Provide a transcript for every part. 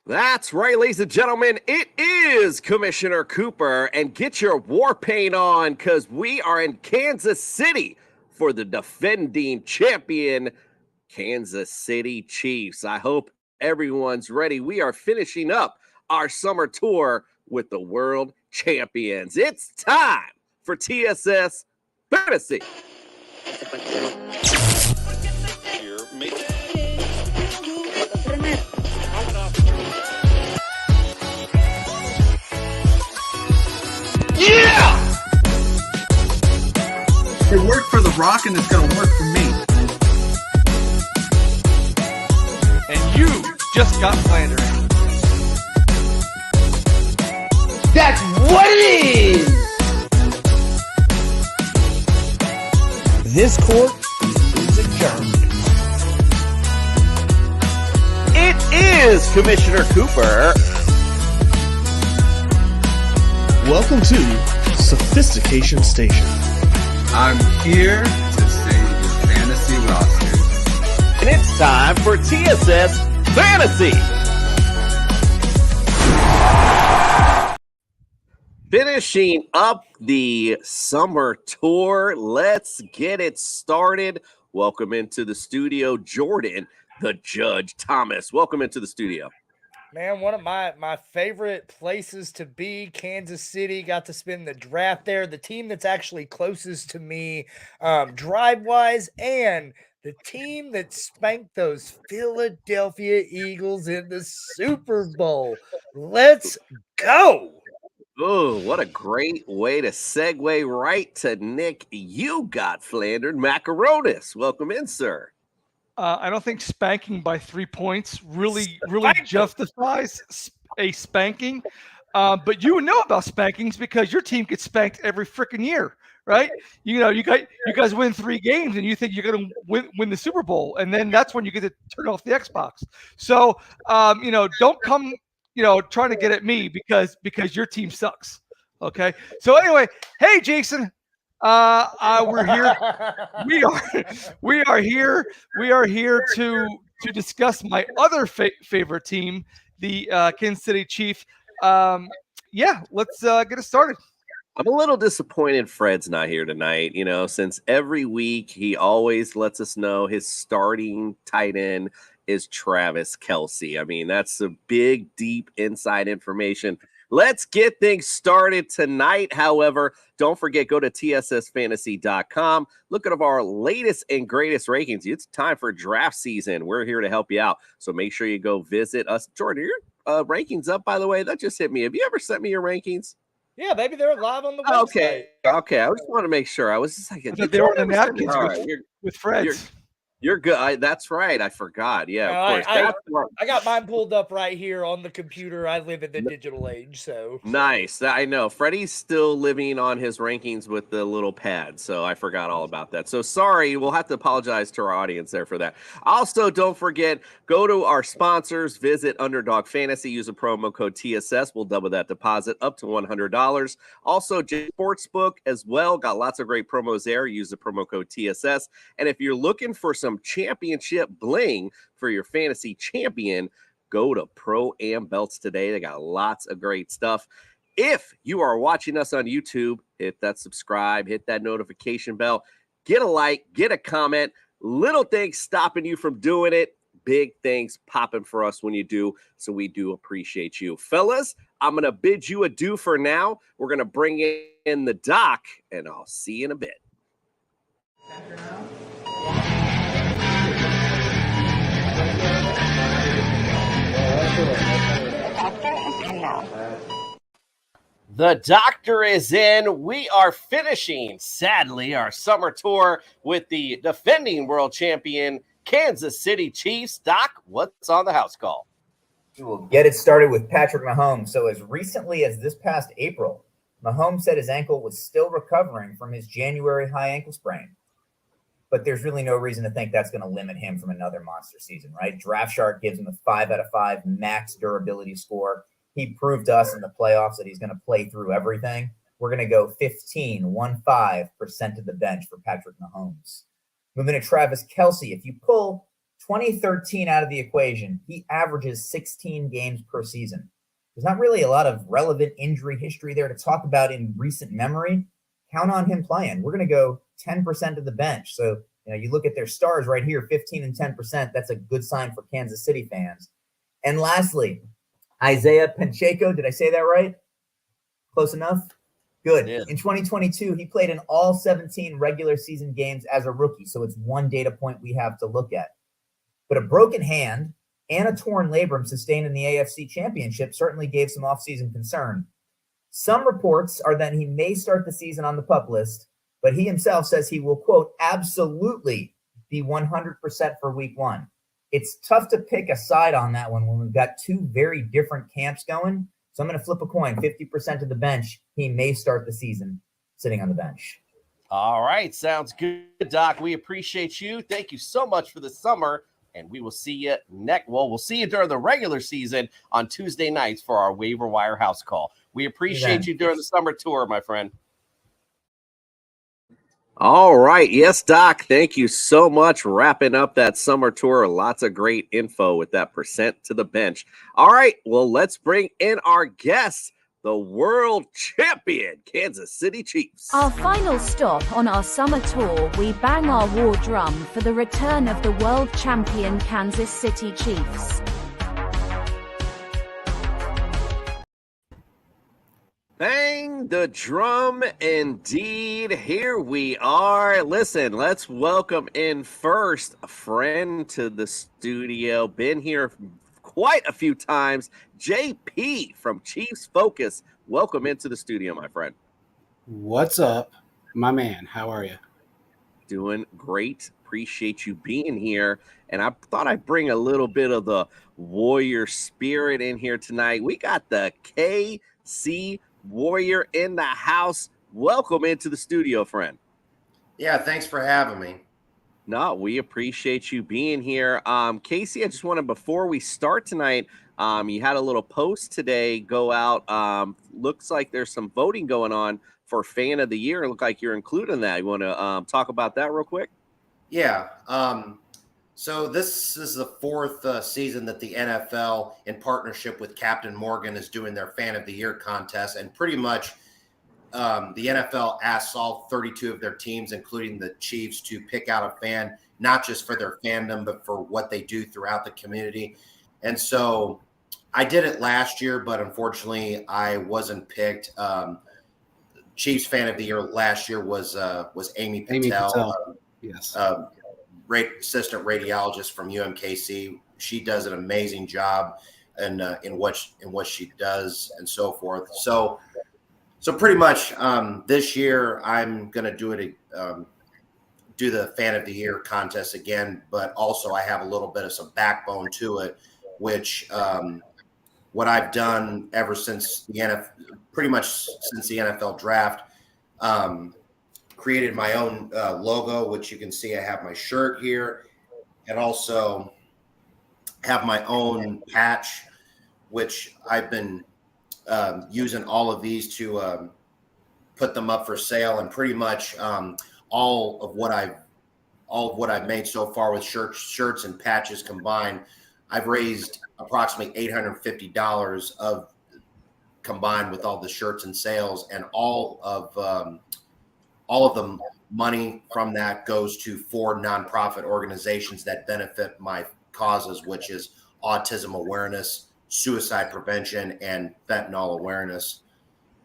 That's right, ladies and gentlemen. It is Commissioner Cooper, and get your war paint on because we are in Kansas City for the defending champion, Kansas City Chiefs. I hope everyone's ready. We are finishing up our summer tour with the world champions. It's time for TSS Fantasy. Yeah! It worked for The Rock and it's going to work for me. And you just got slandered. That's what it is! This court is adjourned. It is Commissioner Cooper. Welcome to Sophistication Station. I'm here to save your fantasy rosters. And it's time for TSS Fantasy. Finishing up the summer tour. Let's get it started. Welcome into the studio, Jordan, the Judge Thomas. Welcome into the studio. Man, one of my favorite places to be, Kansas City. Got to spend the draft there. The team that's actually closest to me drive-wise, and the team that spanked those Philadelphia Eagles in the Super Bowl. Let's go. Oh, what a great way to segue right to Nick. You got flandered. Macaronis. Welcome in, sir. I don't think spanking by 3 points really justifies a spanking. But you know about spankings because your team gets spanked every freaking year, right? You guys win 3 games and you think you're going to win the Super Bowl, and then that's when you get to turn off the Xbox. So don't come trying to get at me because your team sucks. Okay. So anyway, hey Jason. We're here. We are here. We are here to discuss my other favorite team, the Kansas City Chiefs. Let's get it started. I'm a little disappointed Fred's not here tonight, since every week he always lets us know his starting tight end is Travis Kelce. I mean, that's a big, deep inside information. Let's get things started tonight. However, don't forget, go to tssfantasy.com. Look at our latest and greatest rankings. It's time for draft season. We're here to help you out. So make sure you go visit us. Jordan, your rankings up, by the way. That just hit me. Have you ever sent me your rankings? Yeah, maybe they're live on the website. Okay. I just want to make sure. I was just like, they were on the napkins with Fred's. You're good. That's right. I forgot. Yeah, of course. I got mine pulled up right here on the computer. I live in the digital age, so. Nice. I know. Freddie's still living on his rankings with the little pad, so I forgot all about that. So sorry. We'll have to apologize to our audience there for that. Also, don't forget, go to our sponsors. Visit Underdog Fantasy. Use a promo code TSS. We'll double that deposit up to $100. Also, Sportsbook as well. Got lots of great promos there. Use the promo code TSS. And if you're looking for some championship bling for your fantasy champion, go to Pro Am Belts today. They got lots of great stuff. If you are watching us on YouTube, hit that subscribe, hit that notification bell, get a like, get a comment. Little things stopping you from doing it, big things popping for us when you do. So we do appreciate you. Fellas, I'm going to bid you adieu for now. We're going to bring in the doc, and I'll see you in a bit. The doctor is in. We are finishing, sadly, our summer tour with the defending world champion, Kansas City Chiefs. Doc, what's on the house call? We will get it started with Patrick Mahomes. So as recently as this past April, Mahomes said his ankle was still recovering from his January high ankle sprain. But there's really no reason to think that's going to limit him from another monster season, right? DraftShark gives him a 5 out of 5 max durability score. He proved to us in the playoffs that he's going to play through everything. We're going to go 15% of the bench for Patrick Mahomes. Moving to Travis Kelce. If you pull 2013 out of the equation, he averages 16 games per season. There's not really a lot of relevant injury history there to talk about in recent memory. Count on him playing. We're going to go 10% of the bench. So, you look at their stars right here, 15 and 10%. That's a good sign for Kansas City fans. And lastly, Isaiah Pacheco. Did I say that right? Close enough? Good. Yeah. In 2022, he played in all 17 regular season games as a rookie. So it's one data point we have to look at. But a broken hand and a torn labrum sustained in the AFC Championship certainly gave some offseason concern. Some reports are that he may start the season on the PUP list, but he himself says he will, quote, absolutely be 100% for week one. It's tough to pick a side on that one when we've got two very different camps going. So I'm going to flip a coin, 50% of the bench. He may start the season sitting on the bench. All right. Sounds good, Doc. We appreciate you. Thank you so much for the summer. And we will see you we'll see you during the regular season on Tuesday nights for our waiver wire house call. We appreciate you during the summer tour, my friend. All right. Yes, Doc. Thank you so much. Wrapping up that summer tour. Lots of great info with that percent to the bench. All right. Well, let's bring in our guests, the world champion Kansas City Chiefs. Our final stop on our summer tour, we bang our war drum for the return of the world champion Kansas City Chiefs. Bang the drum indeed. Here we are. Listen, let's welcome in first a friend to the studio. Been here quite a few times. JP from Chiefs Focus. Welcome into the studio, my friend. What's up, my man? How are you? Doing great. Appreciate you being here. And I thought I'd bring a little bit of the warrior spirit in here tonight. We got the KC Warrior in the house. Welcome into the studio, friend. Yeah, thanks for having me. No, we appreciate you being here. Casey, I just wanted, before we start tonight, you had a little post today go out. Looks like there's some voting going on for Fan of the Year. It looked like you're including that. You want to talk about that real quick? Yeah. So this is the fourth season that the NFL, in partnership with Captain Morgan, is doing their Fan of the Year contest. And pretty much the NFL asks all 32 of their teams, including the Chiefs, to pick out a fan, not just for their fandom, but for what they do throughout the community. And so I did it last year, but unfortunately I wasn't picked. Chiefs Fan of the Year last year was Amy Patel. Yes. Assistant radiologist from UMKC. She does an amazing job in what she does and so forth. So pretty much this year I'm going to do the Fan of the Year contest again, but also I have a little bit of some backbone to it, which what I've done ever since the NFL draft, created my own logo, which you can see I have my shirt here, and also have my own patch, which I've been using all of these to put them up for sale. And pretty much all of what I've made so far with shirts and patches combined, I've raised approximately $850 of combined with all the shirts and sales, and all of the money from that goes to 4 nonprofit organizations that benefit my causes, which is autism awareness, suicide prevention, and fentanyl awareness.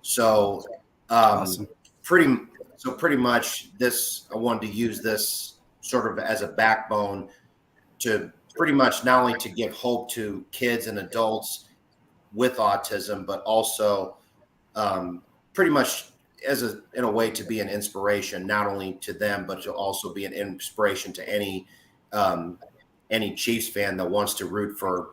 So, Awesome. pretty much this, I wanted to use this sort of as a backbone to pretty much not only to give hope to kids and adults with autism, but also pretty much in a way to be an inspiration, not only to them, but to also be an inspiration to any Chiefs fan that wants to root for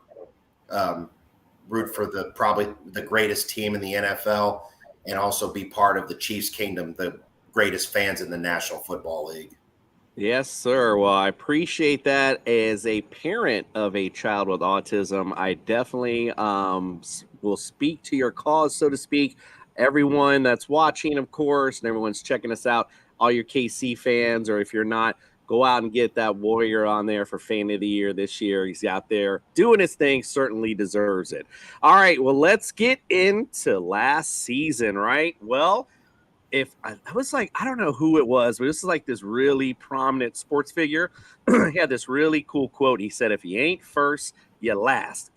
probably the greatest team in the NFL, and also be part of the Chiefs Kingdom, the greatest fans in the National Football League. Yes, sir. Well, I appreciate that. As a parent of a child with autism, I definitely will speak to your cause, so to speak. Everyone that's watching, of course, and everyone's checking us out, all your KC fans, or if you're not, Go out and get that Warrior on there for Fan of the Year this year. He's out there doing his thing, certainly deserves it. All right, well, let's get into last season, right? Well, if I was like, I don't know who it was, but this is like this really prominent sports figure. He had this really cool quote. He said, if you ain't first, you last.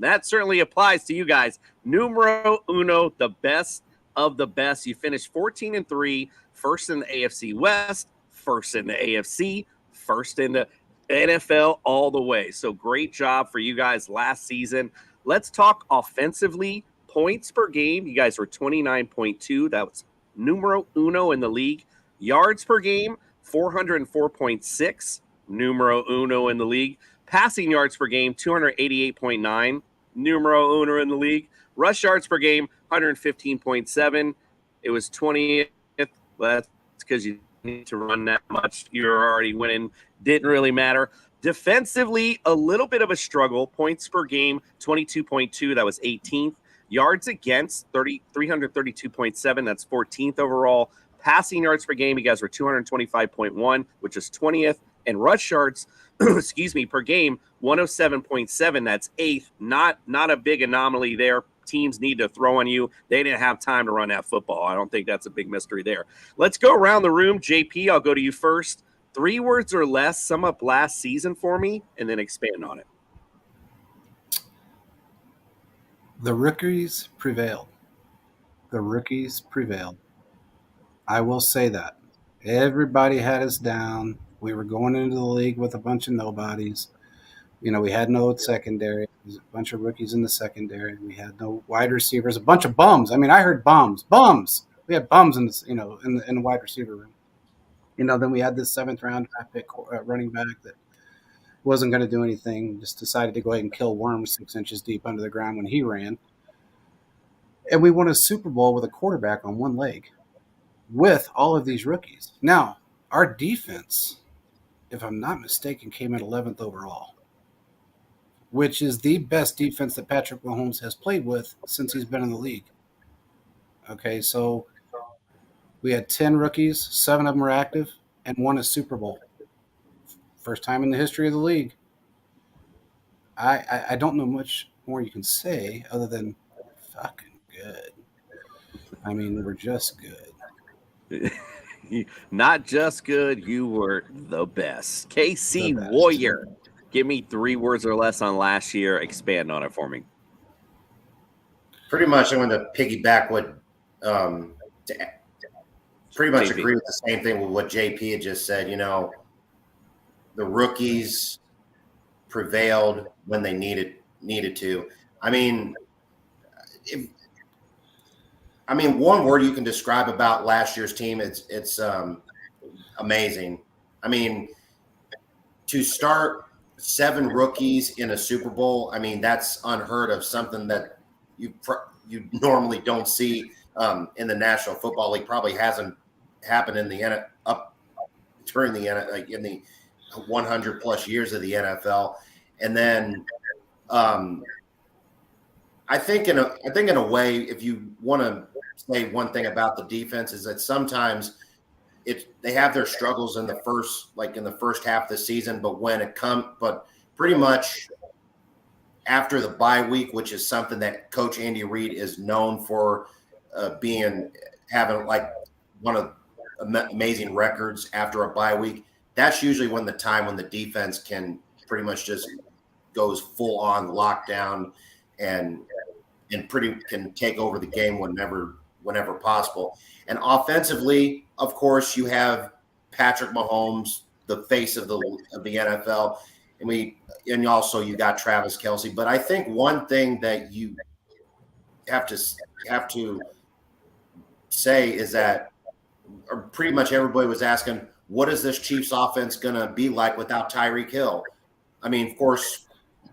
That certainly applies to you guys. Numero uno, the best of the best. You finished 14-3, first in the AFC West, first in the AFC, first in the NFL all the way. So great job for you guys last season. Let's talk offensively. Points per game. You guys were 29.2. That was numero uno in the league. Yards per game, 404.6. Numero uno in the league. Passing yards per game, 288.9. Numero uno in the league. Rush yards per game, 115.7. It was 20th. Well, that's because you need to run that much. You're already winning. Didn't really matter. Defensively, a little bit of a struggle. Points per game, 22.2. That was 18th. Yards against, 332.7. That's 14th overall. Passing yards per game, you guys were 225.1, which is 20th. And rush yards, per game, 107.7. That's 8th. Not a big anomaly there. Teams need to throw on you. They didn't have time to run that football. I don't think that's a big mystery there. Let's go around the room. JP, I'll go to you first. 3 words or less, sum up last season for me, and then expand on it. The rookies prevailed. The rookies prevailed. I will say that. Everybody had us down. We were going into the league with a bunch of nobodies. We had no secondary. There was a bunch of rookies in the secondary. We had no wide receivers. A bunch of bums. I mean, I heard bums. We had bums in this, in the wide receiver room. Then we had this 7th round draft pick running back that wasn't going to do anything. Just decided to go ahead and kill worms 6 inches deep under the ground when he ran. And we won a Super Bowl with a quarterback on one leg with all of these rookies. Now, our defense, if I'm not mistaken, came in 11th overall, which is the best defense that Patrick Mahomes has played with since he's been in the league. Okay, so we had 10 rookies, 7 of them were active, and won a Super Bowl. First time in the history of the league. I don't know much more you can say other than fucking good. I mean, we're just good. Not just good, you were the best. KC The best. Warrior. Give me 3 words or less on last year. Expand on it for me. Pretty much, I'm going to piggyback what pretty much JP. agree with the same thing with what JP had just said. The rookies prevailed when they needed to. I mean, one word you can describe about last year's team, it's amazing. I mean, to start 7 rookies in a Super Bowl, I mean, that's unheard of, something that you normally don't see in the National Football League. Probably hasn't happened in the during the 100 plus years of the NFL. And then I think in a way, if you want to say one thing about the defense, is that sometimes they have their struggles in the first half of the season, but pretty much after the bye week, which is something that Coach Andy Reid is known for, having like one of amazing records after a bye week. That's usually when the defense can pretty much just goes full on lockdown and can take over the game whenever possible. And offensively, of course, you have Patrick Mahomes, the face of the NFL, and also you got Travis Kelce. But I think one thing that you have to say is that pretty much everybody was asking, what is this Chiefs offense going to be like without Tyreek Hill? I mean, of course,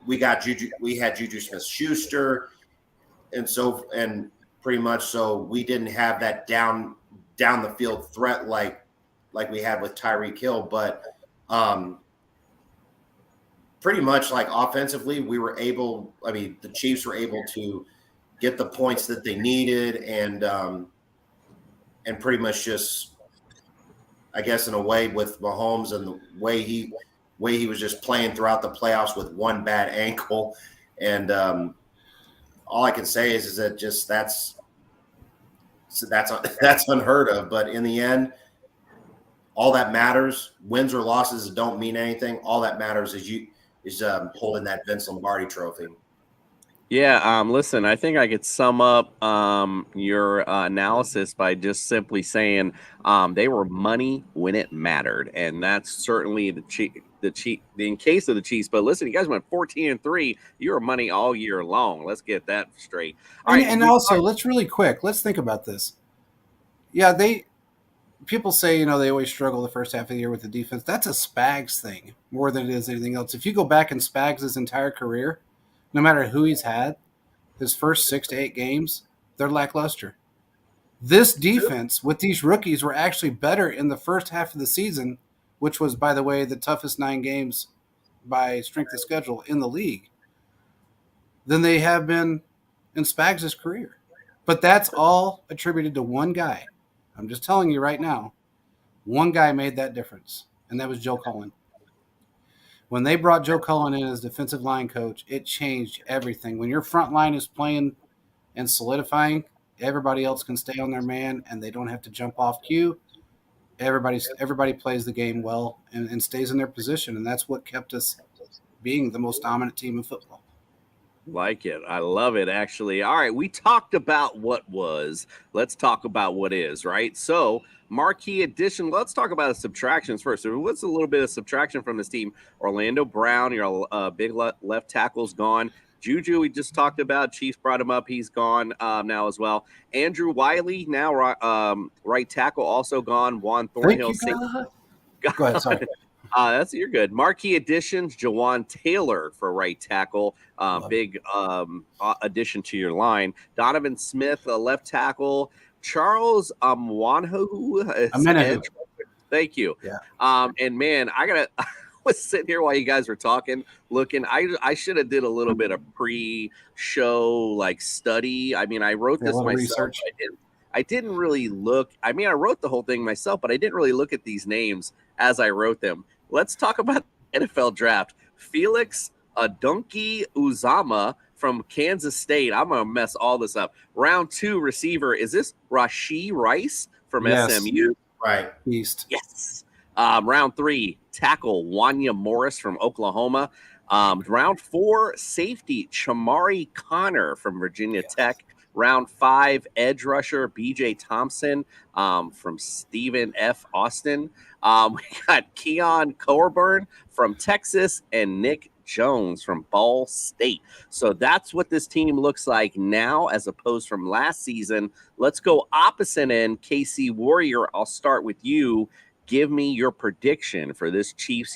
we had Juju Smith-Schuster, and pretty much so we didn't have that down the field threat like we had with Tyreek Hill, but pretty much like offensively, the Chiefs were able to get the points that they needed and pretty much just I guess in a way with Mahomes and the way he was just playing throughout the playoffs with one bad ankle, and all I can say is that just that's unheard of. But in the end, all that matters, wins or losses don't mean anything. All that matters is holding that Vince Lombardi trophy. Yeah, listen, I think I could sum up your analysis by just simply saying they were money when it mattered, and that's certainly in case of the Chiefs. But listen, you guys went 14-3. You were money all year long. Let's get that straight. All right, And also, let's really quick. Let's think about this. Yeah, people say, they always struggle the first half of the year with the defense. That's a Spags thing more than it is anything else. If you go back in Spags' entire career, no matter who he's had, his first 6 to 8 games, they're lackluster. This defense with these rookies were actually better in the first half of the season, which was, by the way, the toughest 9 games by strength of schedule in the league, than they have been in Spags' career. But that's all attributed to one guy. I'm just telling you right now, one guy made that difference, and that was Joe Cullen. When they brought Joe Cullen in as defensive line coach, it changed everything. When your front line is playing and solidifying, everybody else can stay on their man, and they don't have to jump off cue. Everybody plays the game well and stays in their position, and that's what kept us being the most dominant team in football. Like it. I love it, actually. All right, we talked about what was. Let's talk about what is, right? So, marquee addition. Let's talk about the subtractions first. So, what's a little bit of subtraction from this team? Orlando Brown, your big left tackle's gone. Juju, we just talked about. Chiefs brought him up. He's gone now as well. Andrew Wiley, now right tackle, also gone. Juan Thornhill. Go ahead, sorry. You're good. Marquee additions: Jawan Taylor for right tackle, big addition to your line. Donovan Smith, left tackle. Charles Amwanhu. Thank you. Yeah. And man, I was sitting here while you guys were talking, looking. I should have did a little bit of pre-show study. I mean, I wrote this myself. Research. I didn't really look. I mean, I wrote the whole thing myself, but I didn't really look at these names as I wrote them. Let's talk about the NFL draft. Felix Adunki Uzama from Kansas State. I'm going to mess all this up. Round 2 receiver. Is this Rashee Rice from SMU? Right. East. Yes. Round 3 tackle Wanya Morris from Oklahoma. Round 4 safety Chamari Connor from Virginia Tech. Round 5 edge rusher BJ Thompson from Stephen F. Austin. We got Keon Coburn from Texas and Nick Jones from Ball State. So that's what this team looks like now as opposed from last season. Let's go opposite end. KC Warrior, I'll start with you. Give me your prediction for this Chiefs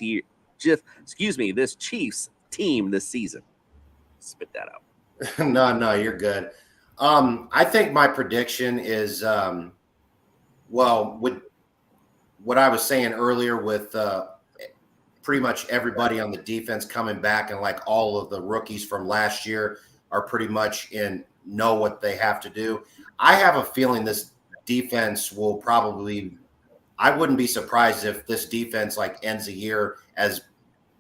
this Chiefs team this season. Spit that out. No, you're good. I think my prediction is, with what I was saying earlier with pretty much everybody on the defense coming back and all of the rookies from last year are pretty much know what they have to do. I have a feeling this defense will probably, I wouldn't be surprised if this defense ends the year as,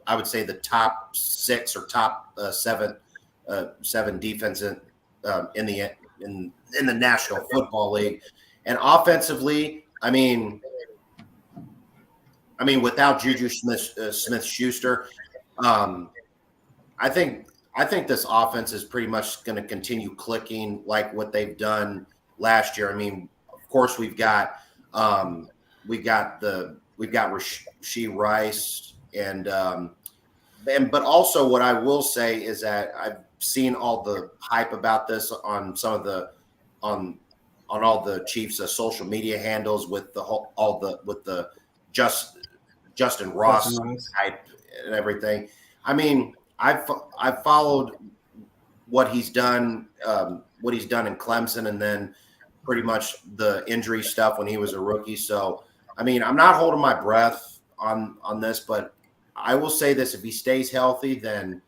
I would say, the top 6 or top 7 defense in the National Football League. And offensively, I mean, without Juju Smith-Schuster, I think this offense is pretty much going to continue clicking like what they've done last year. I mean, of course, we've got Rashee Rice but also what I will say is that I've seen all the hype about this on some of the on all the Chiefs' social media handles with the Justin Ross hype and everything. I mean, I've followed what he's done in Clemson, and then pretty much the injury stuff when he was a rookie. So, I mean, I'm not holding my breath on this, but I will say this: if he stays healthy, then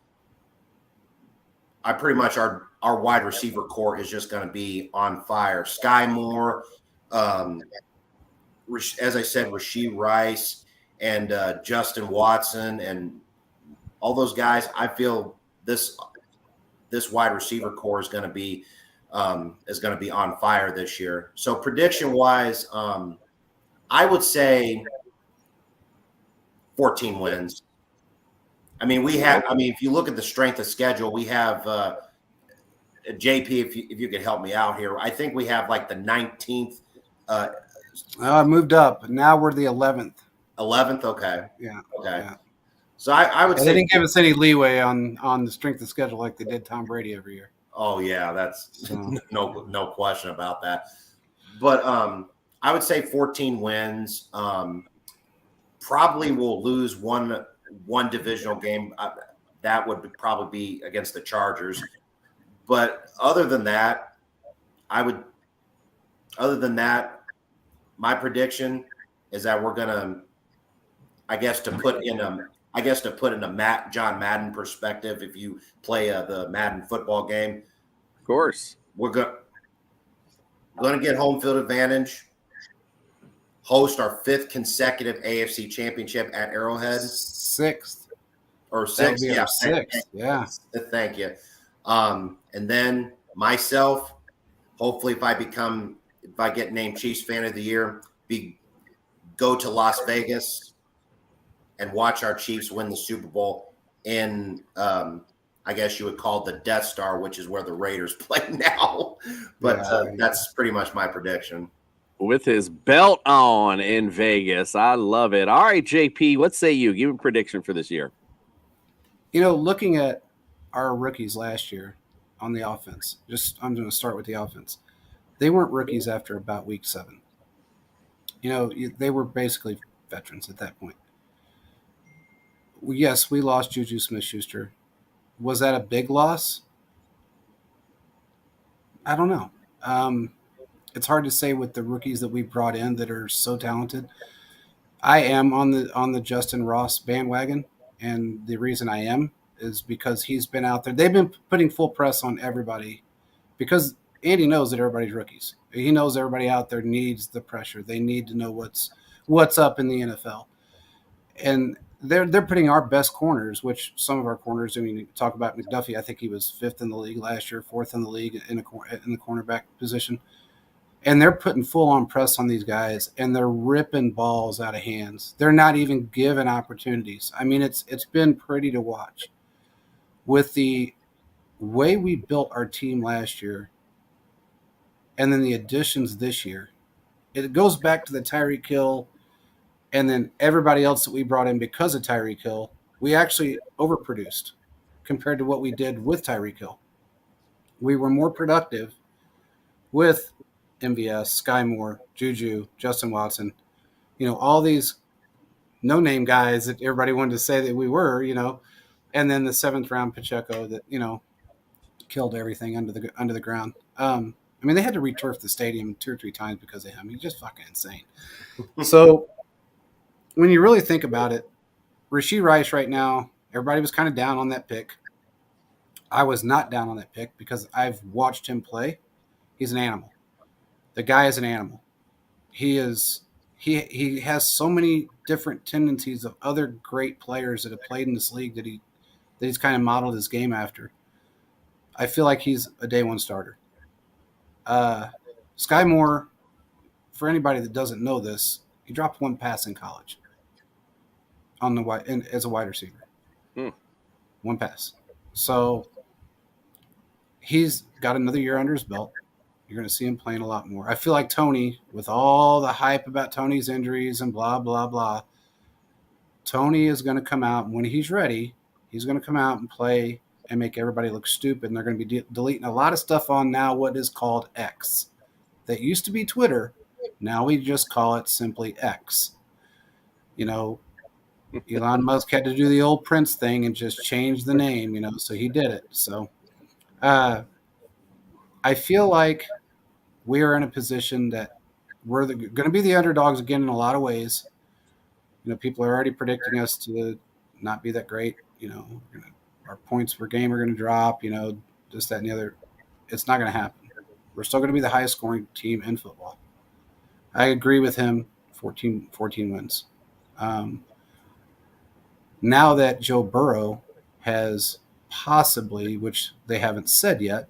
I pretty much our wide receiver core is just going to be on fire. Sky Moore, as I said, Rashee Rice and Justin Watson and all those guys. I feel this wide receiver core is going to be on fire this year. So prediction wise, I would say 14 wins. I mean, if you look at the strength of schedule, we have JP. If you could help me out here, I think we have like the 19th. I moved up. Now we're the 11th. 11th. Okay. Yeah. Okay. Yeah. So I would say they didn't give us any leeway on the strength of schedule like they did Tom Brady every year. Oh yeah, that's no question about that. But I would say 14 wins. Probably will lose one divisional game. That would probably be against the Chargers. But other than that, my prediction is that we're gonna, to put in a John Madden perspective, if you play the Madden football game, of course, we're going to get home field advantage, host our 5th consecutive AFC championship at Arrowhead. 6th. Or 6th, yeah. 6th, yeah. Thank you. And then myself, hopefully if I get named Chiefs Fan of the Year, go to Las Vegas and watch our Chiefs win the Super Bowl in, I guess you would call it the Death Star, which is where the Raiders play now. But that's pretty much my prediction. With his belt on in Vegas. I love it. All right, JP, what say you? Give a prediction for this year. Looking at our rookies last year on the offense, I'm going to start with the offense. They weren't rookies after about week 7. They were basically veterans at that point. Yes, we lost Juju Smith-Schuster. Was that a big loss? I don't know. It's hard to say with the rookies that we brought in that are so talented. I am on the Justin Ross bandwagon, and the reason I am is because he's been out there. They've been putting full press on everybody because Andy knows that everybody's rookies. He knows everybody out there needs the pressure. They need to know what's up in the NFL, and they're putting our best corners, which some of our corners. I mean, you talk about McDuffie. I think he was 5th in the league last year, 4th in the league in the cornerback position. And they're putting full-on press on these guys, and they're ripping balls out of hands. They're not even given opportunities. I mean, it's been pretty to watch. With the way we built our team last year and then the additions this year, it goes back to the Tyreek Hill and then everybody else that we brought in because of Tyreek Hill. We actually overproduced compared to what we did with Tyreek Hill. We were more productive with MVS, Sky Moore, Juju, Justin Watson, all these no-name guys that everybody wanted to say that we were, and then the 7th round Pacheco that, killed everything under the ground. They had to returf the stadium 2 or 3 times because of him. He's just fucking insane. So when you really think about it, Rashee Rice right now, everybody was kind of down on that pick. I was not down on that pick because I've watched him play. He's an animal. The guy is an animal. He has so many different tendencies of other great players that have played in this league that he's kind of modeled his game after. I feel like he's a day one starter. Sky Moore, for anybody that doesn't know this, he dropped 1 pass in college as a wide receiver. 1 pass. So he's got another year under his belt. You're going to see him playing a lot more. I feel like Tony, with all the hype about Tony's injuries and blah, blah, blah, Tony is going to come out, and when he's ready, he's going to come out and play and make everybody look stupid. And they're going to be deleting a lot of stuff on now what is called X. That used to be Twitter. Now we just call it simply X. Elon Musk had to do the old Prince thing and just change the name, so he did it. So I feel like we are in a position that we're going to be the underdogs again in a lot of ways. People are already predicting us to not be that great. Our points per game are going to drop, this, that, and the other. It's not going to happen. We're still going to be the highest scoring team in football. I agree with him 14 wins. Now that Joe Burrow has possibly, which they haven't said yet,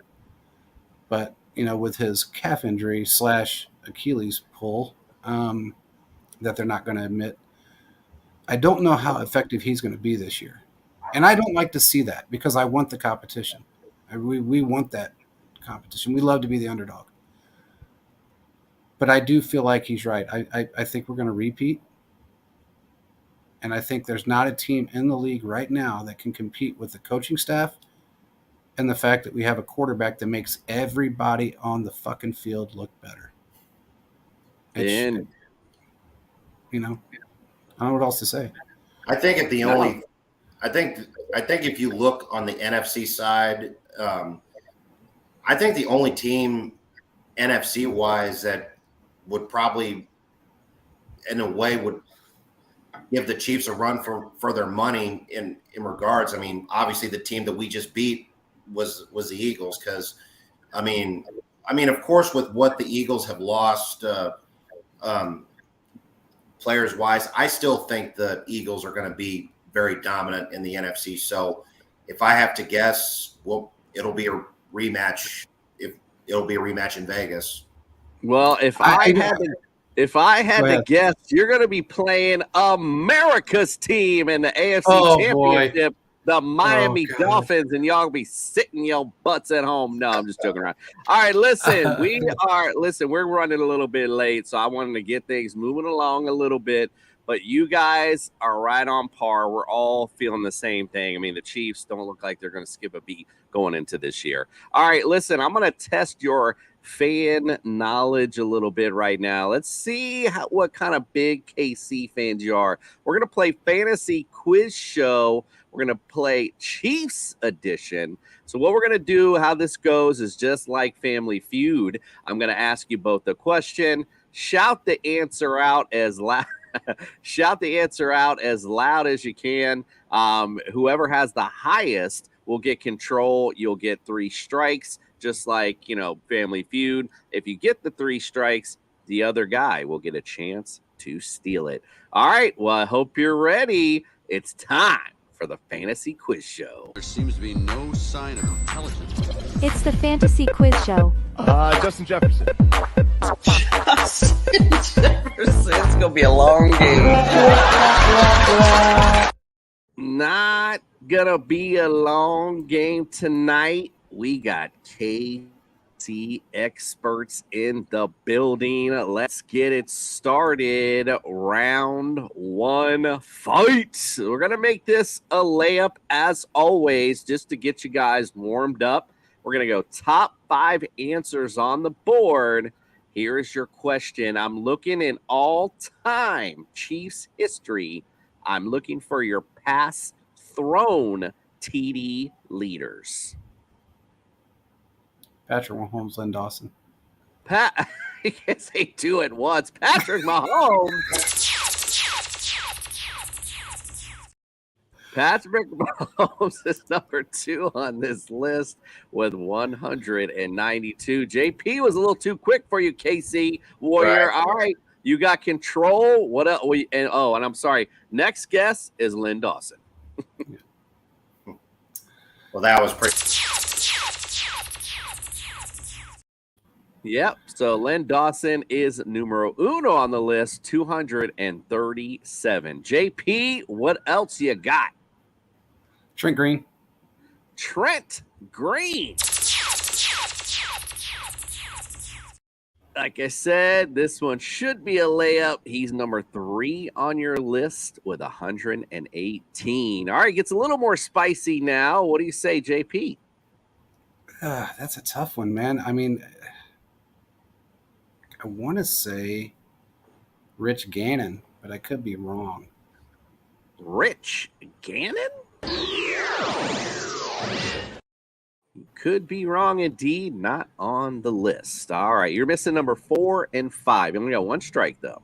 but with his calf injury / Achilles pull, that they're not going to admit, I don't know how effective he's going to be this year. And I don't like to see that because I want the competition. We want that competition. We love to be the underdog. But I do feel like he's right. I think we're going to repeat. And I think there's not a team in the league right now that can compete with the coaching staff and the fact that we have a quarterback that makes everybody on the fucking field look better. And I don't know what else to say. I think I think if you look on the NFC side, I think the only team NFC wise that would probably, in a way, would give the Chiefs a run for their money in regards. I mean, obviously the team that we just beat was the Eagles, because I mean, of course, with what the Eagles have lost players wise, I still think the Eagles are going to be very dominant in the NFC. So if I have to guess, well, it'll be a rematch. It'll be a rematch in Vegas. Well, if I had to guess, you're going to be playing America's team in the AFC Championship, the Miami Dolphins, and y'all be sitting your butts at home. No, I'm just joking around. All right, listen, we're running a little bit late, so I wanted to get things moving along a little bit. But you guys are right on par. We're all feeling the same thing. I mean, the Chiefs don't look like they're going to skip a beat going into this year. All right, listen, I'm going to test your fan knowledge a little bit right now. Let's see what kind of big KC fans you are. We're going to play Fantasy Quiz Show. We're going to play Chiefs Edition. So what we're going to do, how this goes, is just like Family Feud. I'm going to ask you both a question. Shout the answer out as loud. Shout the answer out as loud as you can. Whoever has the highest will get control. You'll get 3 strikes, just like, Family Feud. If you get the 3 strikes, the other guy will get a chance to steal it. All right. Well, I hope you're ready. It's time for the Fantasy Quiz Show. There seems to be no sign of intelligence. It's the Fantasy Quiz Show. Justin Jefferson. It's gonna be a long game. Not gonna be a long game tonight. We got KC experts in the building. Let's get it started. Round 1, fight. We're gonna make this a layup as always, just to get you guys warmed up. We're gonna go top 5 answers on the board. Here is your question. I'm looking in all-time Chiefs history. I'm looking for your pass thrown TD leaders. Patrick Mahomes, Len Dawson. I can't say 2 at once. Patrick Mahomes. Patrick Mahomes is number 2 on this list with 192. JP was a little too quick for you, KC Warrior. Right. All right, you got control. What else? And I'm sorry. Next guess is Len Dawson. Well, that was pretty. Yep. So Len Dawson is numero 1 on the list, 237. JP, what else you got? Trent Green. Trent Green. Like I said, this one should be a layup. He's number 3 on your list with 118. All right, gets a little more spicy now. What do you say, JP? That's a tough one, man. I mean, I want to say Rich Gannon, but I could be wrong. Rich Gannon? Could be wrong indeed. Not on the list. All right, you're missing number 4 and 5. You only got 1 strike, though.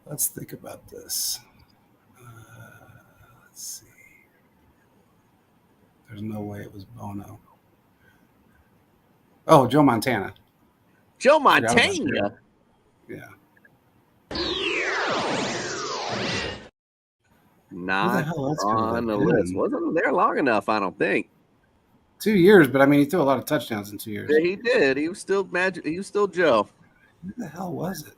Let's think about this. Let's see. There's no way it was Bono. Oh, Joe Montana. Joe Montana. Yeah. Not hell else could it on have the been? list. Wasn't there long enough, I don't think. 2 years, but I mean, he threw a lot of touchdowns in 2 years. Yeah, he did. He was still magic. He was still Joe. Who the hell was it?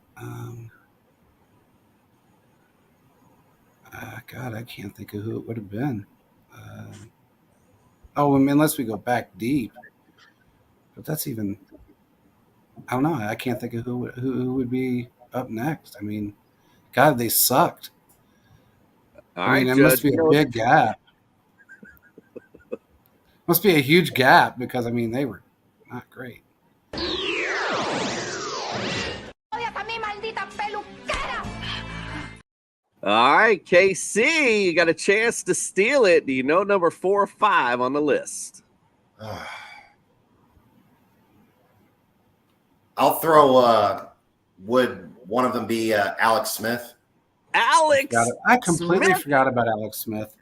God, I can't think of who it would have been. I mean, unless we go back deep. But that's even, I don't know. I can't think of who would be up next. I mean, God, they sucked. All I mean, right, it must Judge, be a big gap. Must be a huge gap because, I mean, they were not great. All right, KC, you got a chance to steal it. Do you know number 4 or 5 on the list? I'll throw. Would one of them be Alex Smith? Alex. I completely Smith? forgot about Alex Smith.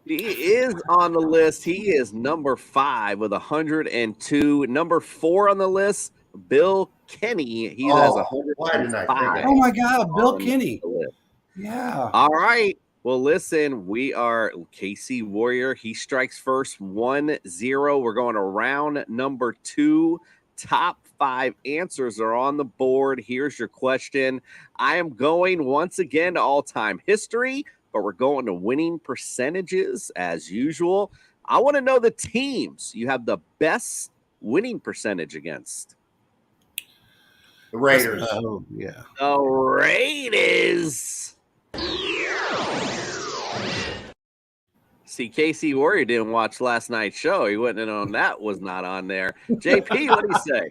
He is on the list. He is number 5 with 102. Number 4 on the list, Bill Kenny. He has 105. Why didn't I think of Oh my God, Bill on Kenny. the list. Yeah. All right. Well, listen, we are KC Warrior. He strikes first, 1-0. We're going to round number 2. Top 5 answers are on the board. Here's your question. I am going once again to all-time history, but we're going to winning percentages as usual. I want to know the teams you have the best winning percentage against. The Raiders. Oh, yeah. The Raiders. See, KC Warrior didn't watch last night's show. He wouldn't have known that was not on there. JP, what do you say?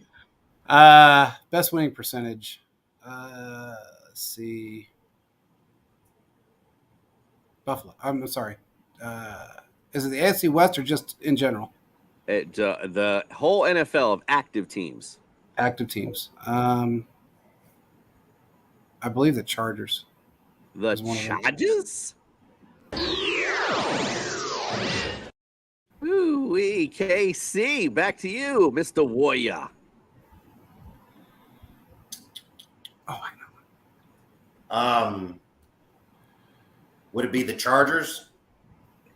Best winning percentage. Let's see. Buffalo. I'm sorry. Is it the AFC West or just in general? The whole NFL of active teams. Active teams. I believe the Chargers. The Chargers? Ooh-wee, KC, back to you, Mr. Warrior. Oh, I know. Would it be the Chargers?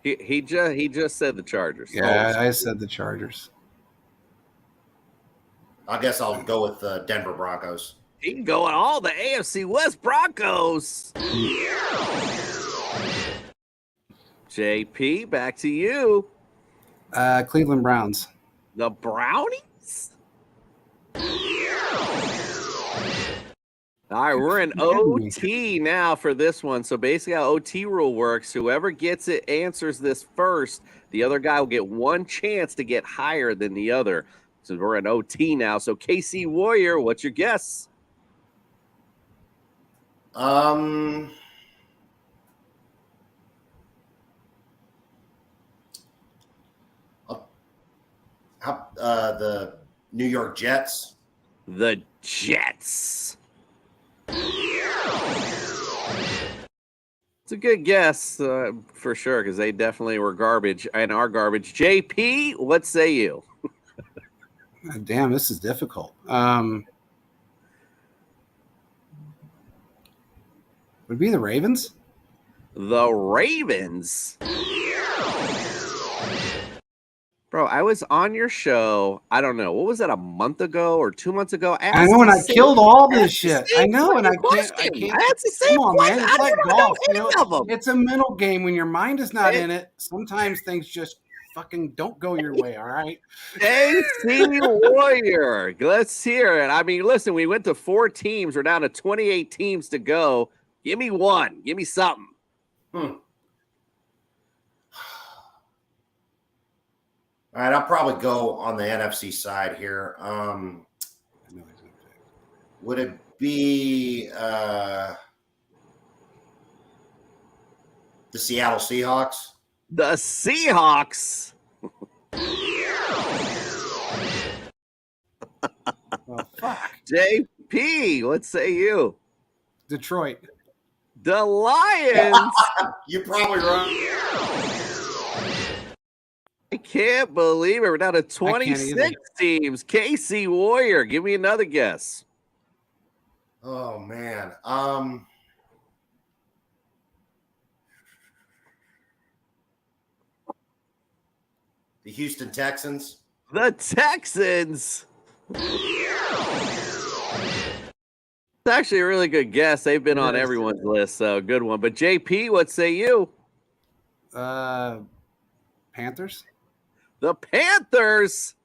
He just said the Chargers. Yeah, I said the Chargers. I guess I'll go with the Denver Broncos. He can go on all the AFC West Broncos. JP, back to you. Cleveland Browns. The Brownies? All right, we're in OT now for this one. So basically how OT rule works, whoever gets it answers this first, the other guy will get one chance to get higher than the other. So we're in OT now. So KC Warrior, what's your guess? The New York Jets. The Jets. It's a good guess for sure because they definitely were garbage and are garbage. JP, what say you? Damn, this is difficult. Would it be the Ravens? The Ravens. Bro, I was on your show. I don't know. What was that, a month ago or 2 months ago? I know, and I killed all this shit. I know, and I can't. That's the same Come on, man. It's like golf. You know, of them. it's a mental game. When your mind is not in it, sometimes things just fucking don't go your way, all right? KC Warrior. Let's hear it. I mean, listen, we went to 4 teams. We're down to 28 teams to go. Give me one. Give me something. All right, I'll probably go on the NFC side here. Would it be the Seattle Seahawks? The Seahawks. Well, fuck. JP, what say you? Detroit. The Lions. You're probably right. I can't believe it. We're down to I can't either. 26 teams. KC Warrior, give me another guess. Oh man. The Houston Texans. The Texans. It's actually a really good guess. They've been on everyone's list, so good one. But JP, what say you? Panthers. The Panthers.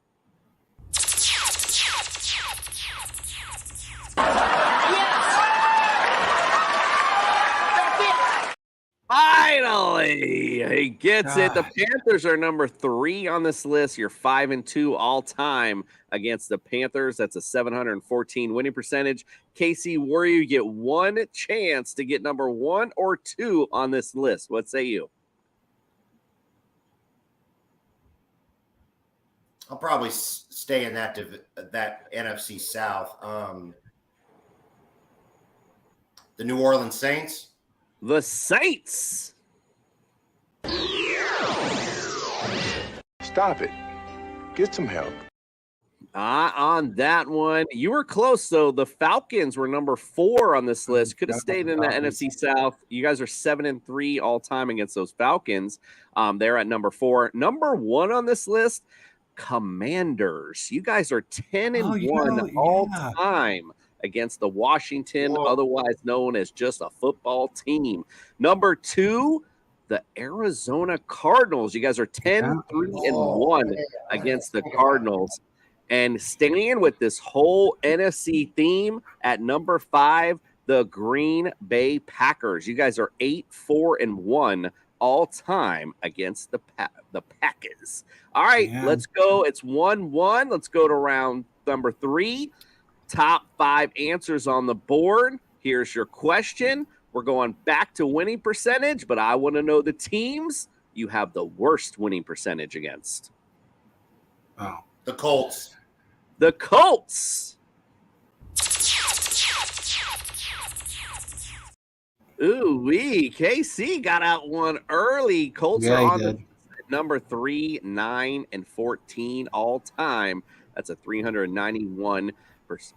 Finally, he gets it. The Panthers are number 3 on this list. You're 5-2 all time against the Panthers. That's a 714 winning percentage. KC Warrior, you get one chance to get number 1 or 2 on this list. What say you? I'll probably stay in that NFC South. The New Orleans Saints. The Saints. Stop it. Get some help. On that one, you were close though. The Falcons were number 4 on this list. Could have stayed in the NFC South. You guys are 7-3 all time against those Falcons. They're at number 4. Number 1 on this list, Commanders. You guys are 10-1 all time against the Washington, otherwise known as just a football team. Number 2, the Arizona Cardinals. You guys are 10-3-1 against the Cardinals. And staying with this whole NFC theme, at number 5, the Green Bay Packers. You guys are 8-4-1 all time against the Packers. All right, let's go. It's 1-1. Let's go to round number 3. Top 5 answers on the board. Here's your question. We're going back to winning percentage, but I want to know the teams you have the worst winning percentage against. Oh, the Colts. The Colts. Ooh-wee. KC got out one early. Colts are on the number 3, 9-14 all time. That's a 391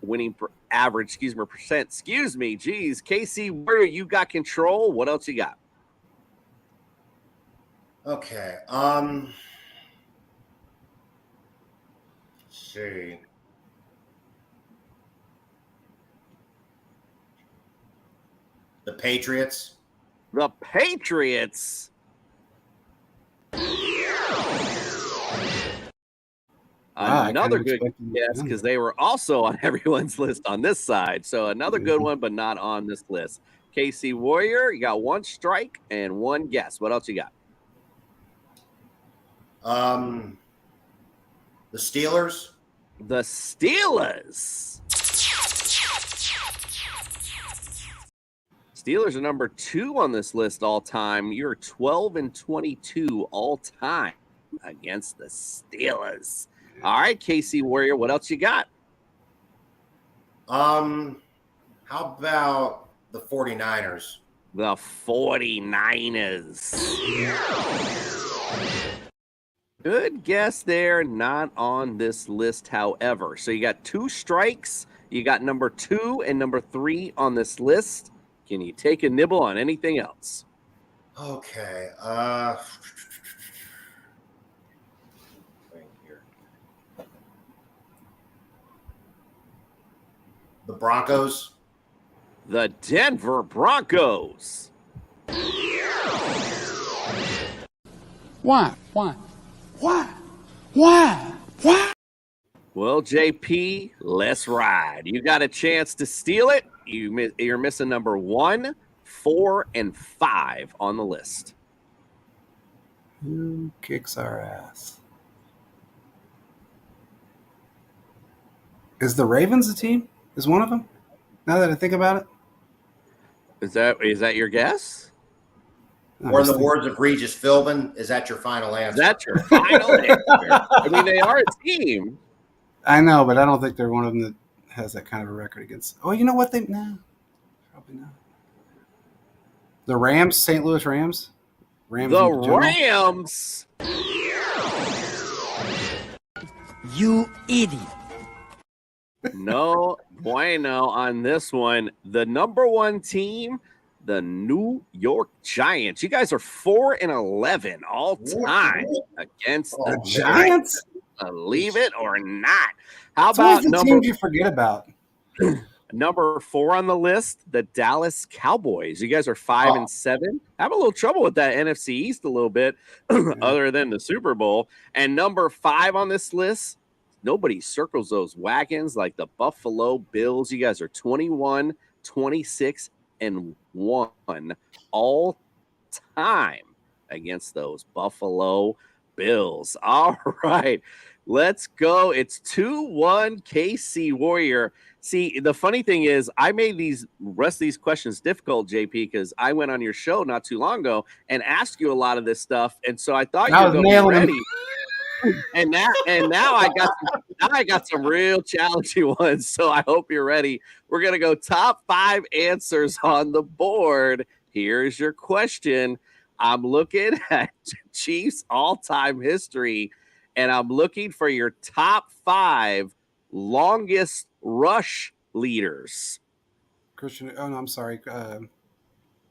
winning average, percent. Excuse me. Geez. KC, where you got control? What else you got? Okay. Let's see. The Patriots. The Patriots. Another good guess, because they were also on everyone's list on this side. So another good one, but not on this list. KC Warrior, you got 1 strike and 1 guess. What else you got? The Steelers. The Steelers. Steelers are number 2 on this list all time. You're 12-22 all time against the Steelers. All right, KC Warrior, what else you got? How about the 49ers? The 49ers. Good guess there. Not on this list, however. So you got 2 strikes. You got number 2 and number 3 on this list. Can you take a nibble on anything else? Okay. The Broncos. The Denver Broncos. Why? Well, JP, let's ride. You got a chance to steal it. You're missing number 1, 4, and 5 on the list. Who kicks our ass? Is the Ravens a team? Is one of them? Now that I think about it. Is that your guess? Or in the words of Regis Philbin, is that your final answer? That's your final answer. I mean, they are a team. I know, but I don't think they're one of them that has that kind of a record against. Oh, you know what? No, probably not. The Rams, St. Louis Rams. The Rams. You idiot. No bueno on this one. The number one team, the New York Giants. You guys are 4-11 all time against the Giants. Believe it or not. How So who's about the number teams you forget about? number 4 on the list? The Dallas Cowboys. You guys are 5-7. Have a little trouble with that NFC East a little bit, other than the Super Bowl. And number 5 on this list. Nobody circles those wagons like the Buffalo Bills. You guys are 21, 26, and 1 all time against those Buffalo Bills. All right, let's go. It's 2-1 KC Warrior. See, the funny thing is, I made these rest of these questions difficult, JP, because I went on your show not too long ago and asked you a lot of this stuff, and so I thought you were going to be ready. And now I got some real challenging ones. So I hope you're ready. We're gonna go top 5 answers on the board. Here's your question. I'm looking at Chiefs all-time history, and I'm looking for your top 5 longest rush leaders. Christian. Oh no, I'm sorry.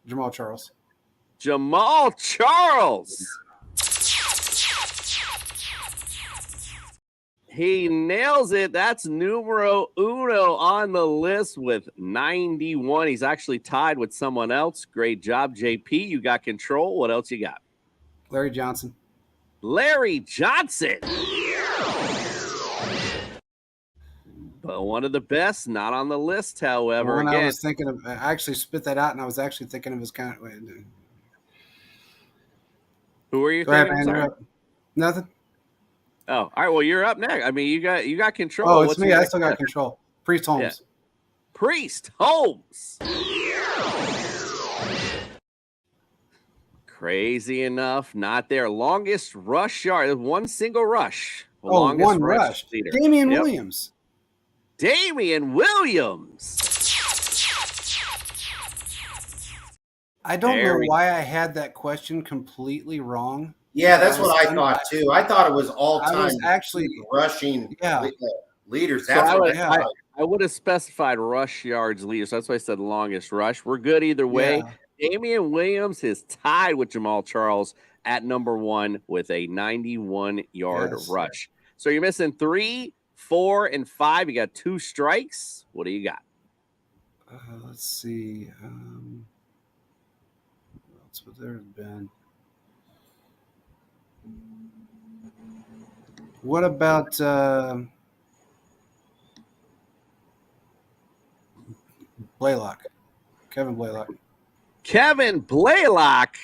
Jamal Charles. Jamal Charles. He nails it. That's numero uno on the list with 91. He's actually tied with someone else. Great job, JP. You got control. What else you got? Larry Johnson. Larry Johnson. But one of the best, not on the list, however. When again, I was thinking of, I actually spit that out, and I was actually thinking of his kind of. Who are you Go ahead, thinking? man. Nothing. Oh, all right. Well, you're up next. I mean, you got control. Oh, it's What's me. your I next still got step? control. Priest Holmes. Yeah. Priest Holmes. Crazy enough, not there. Longest rush yard, one single rush. Longest one rush. leader. Damian Williams. Damian Williams. I don't know why I had that question completely wrong. Yeah, that's what I thought too. I thought it was all time. I was actually rushing leaders. So That's I would have specified rush yards leader. So that's why I said longest rush. We're good either way. Yeah. Damian Williams is tied with Jamal Charles at number 1 with a 91-yard rush. So you're missing 3, 4, and 5. You got 2 strikes. What do you got? Let's see. What else would there have been? What about Blaylock? Kevin Blaylock. Kevin Blaylock.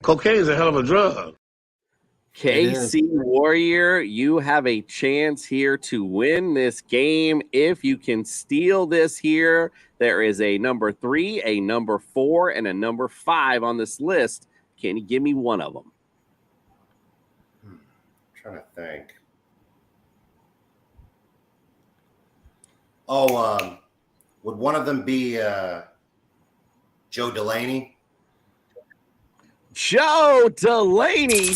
Cocaine is a hell of a drug. KC Warrior, you have a chance here to win this game. If you can steal this here, there is a number 3, a number 4, and a number 5 on this list. Can you give me one of them? I'm trying to think. Oh, would one of them be Joe Delaney? Joe Delaney.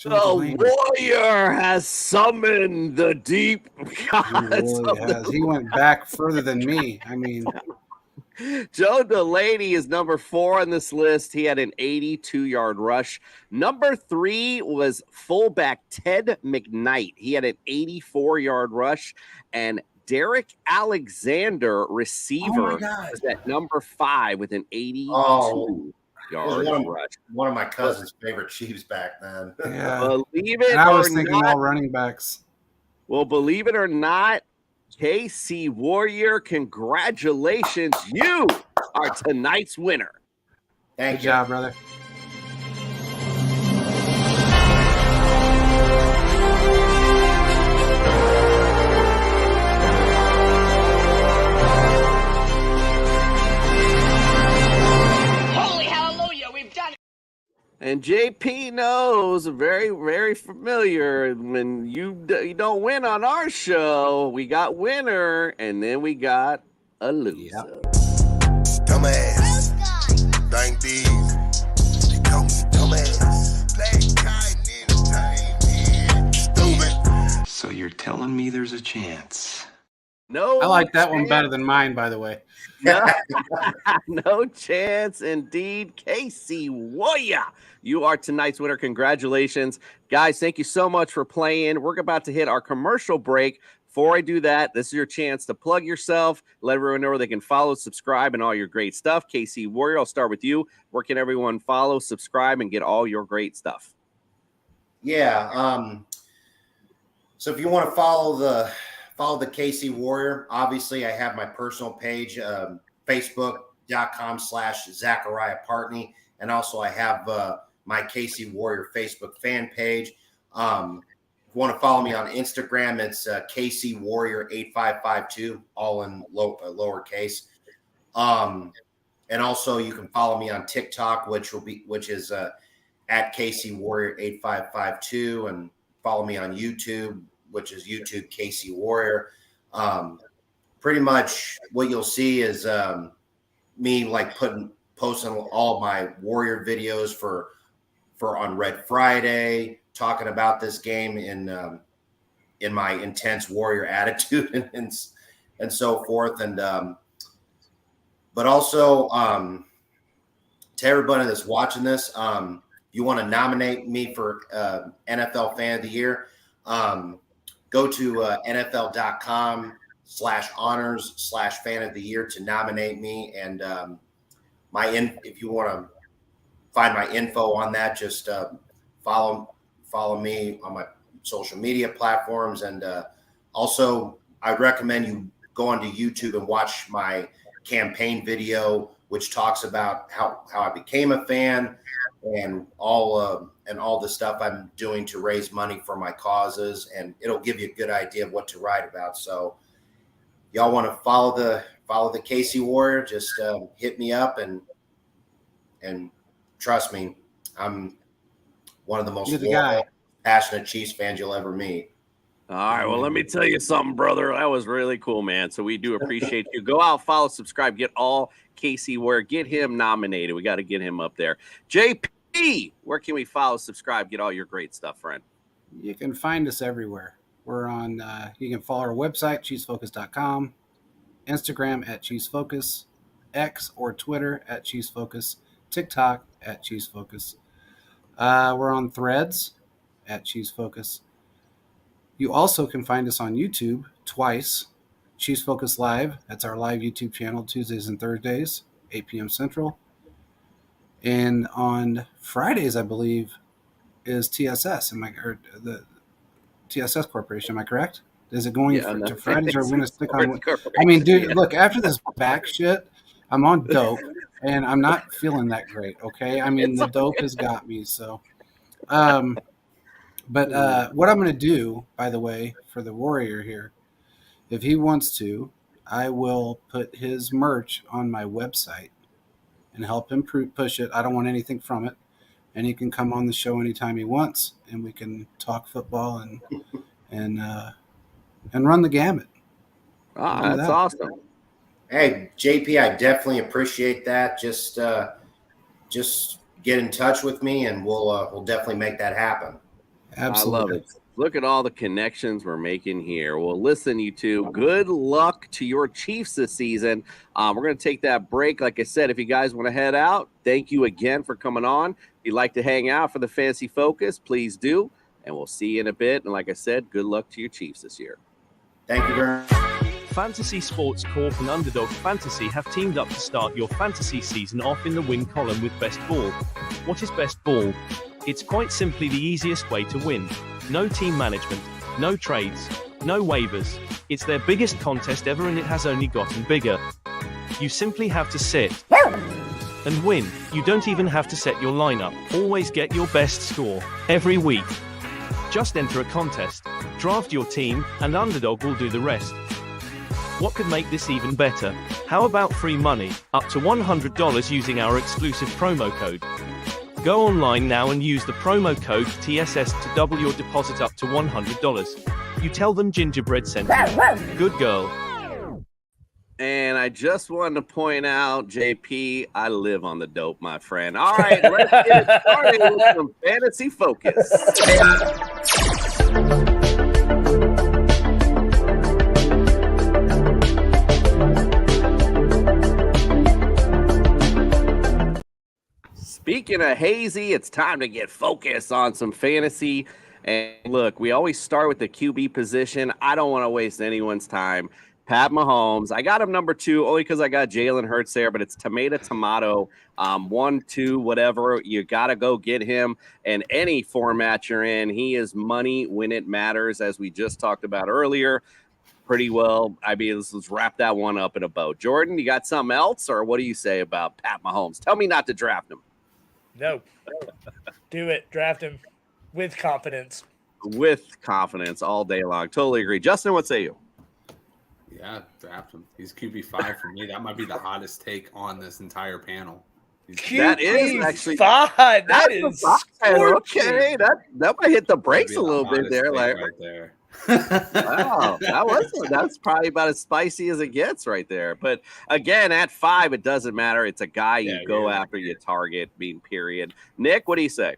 The Warrior has summoned the deep gods. He went back further than me. I mean, Joe Delaney is number 4 on this list. He had an 82-yard rush. Number 3 was fullback Ted McKnight. He had an 84-yard rush. And Derek Alexander, receiver, was at number 5 with an 82-yard rush. One of my cousin's favorite Chiefs back then. Yeah. Believe it and I was or thinking not, all running backs. well, believe it or not, KC Warrior, congratulations. You are tonight's winner. Thank Good you. job, brother. Holy hallelujah, we've done it. And JP knows, very, very familiar. When you don't win on our show, we got winner, and then we got a loser. Dumbass. Thank these. They call me dumbass. Black Kite Entertainment. Stupid. So you're telling me there's a chance? No, I like that one chance. better than mine, by the way. No, no chance indeed. Casey Warrior, you are tonight's winner. Congratulations. Guys, thank you so much for playing. We're about to hit our commercial break. Before I do that, this is your chance to plug yourself. Let everyone know where they can follow, subscribe, and all your great stuff. Casey Warrior, I'll start with you. Where can everyone follow, subscribe, and get all your great stuff? Yeah. So if you want to follow the KC Warrior, obviously I have my personal page, facebook.com/Zachariah Partney. And also I have my KC Warrior Facebook fan page. If you want to follow me on Instagram, it's KC Warrior 8552, all in lowercase. And also you can follow me on TikTok, which is at KC Warrior 8552, and follow me on YouTube, which is YouTube KC Warrior. Pretty much what you'll see is me like posting all my Warrior videos for on Red Friday, talking about this game in my intense Warrior attitude and so forth. And but also to everybody that's watching this, if you want to nominate me for NFL Fan of the Year, go to NFL.com/honors/fan of the year to nominate me. And if you want to find my info on that, just follow me on my social media platforms. And also I recommend you go onto YouTube and watch my campaign video, which talks about how I became a fan and all the stuff I'm doing to raise money for my causes, and it'll give you a good idea of what to write about. So y'all want to follow the KC Warrior, just hit me up, and trust me, I'm one of the most passionate Chiefs fans you'll ever meet. All right, well, let me tell you something, brother. That was really cool, man. So we do appreciate you. Go out, follow, subscribe, get all KC Warrior, get him nominated. We got to get him up there. JP, where can we follow, subscribe, get all your great stuff, friend? You can find us everywhere. We're on, you can follow our website, ChiefsFocus.com, Instagram at ChiefsFocus, X or Twitter at ChiefsFocus, TikTok at ChiefsFocus. We're on Threads at ChiefsFocus. You also can find us on YouTube twice. Chiefs Focus Live, that's our live YouTube channel, Tuesdays and Thursdays, 8 p.m. Central. And on Fridays, I believe, is TSS, the TSS Corporation, am I correct? Is it going to Fridays, or are we going to stick on? I mean, dude, look, after this back shit, I'm on dope, and I'm not feeling that great, okay? I mean, the dope has got me, so... But what I'm going to do, by the way, for the Warrior here, if he wants to, I will put his merch on my website and help him push it. I don't want anything from it. And he can come on the show anytime he wants, and we can talk football and run the gamut. That's awesome. Hey, JP, I definitely appreciate that. Just get in touch with me, and we'll definitely make that happen. Absolutely. I love it. Look at all the connections we're making here. Well, listen, you two, good luck to your Chiefs this season. We're going to take that break. Like I said, if you guys want to head out, thank you again for coming on. If you'd like to hang out for the Fantasy Focus, please do. And we'll see you in a bit. And like I said, good luck to your Chiefs this year. Thank you very much. Fantasy Sports Corp and Underdog Fantasy have teamed up to start your fantasy season off in the win column with Best Ball. What is Best Ball? It's quite simply the easiest way to win. No team management, no trades, no waivers. It's their biggest contest ever, and it has only gotten bigger. You simply have to sit and win. You don't even have to set your lineup. Always get your best score every week. Just enter a contest, draft your team, and Underdog will do the rest. What could make this even better? How about free money, up to $100 using our exclusive promo code? Go online now and use the promo code TSS to double your deposit up to $100. You tell them Gingerbread sent you. Good girl. And I just wanted to point out, JP, I live on the dope, my friend. All right, let's get it started with some fantasy focus. Speaking of hazy, it's time to get focused on some fantasy. And look, we always start with the QB position. I don't want to waste anyone's time. Pat Mahomes. I got him number 2 only because I got Jalen Hurts there, but it's tomato. 1, 2, whatever. You got to go get him in any format you're in. He is money when it matters, as we just talked about earlier. Pretty well. I mean, let's wrap that one up in a bow. Jordan, you got something else, or what do you say about Pat Mahomes? Tell me not to draft him. No. Do it. Draft him with confidence. With confidence all day long. Totally agree. Justin, what say you? Yeah, draft him. He's QB5 for me. That might be the hottest take on this entire panel. That is actually QB5. That is okay. That might hit the brakes a little bit there. Like right there. Wow, that's probably about as spicy as it gets right there. But again, at 5, it doesn't matter. It's a guy you go after, you target, period. Nick, what do you say?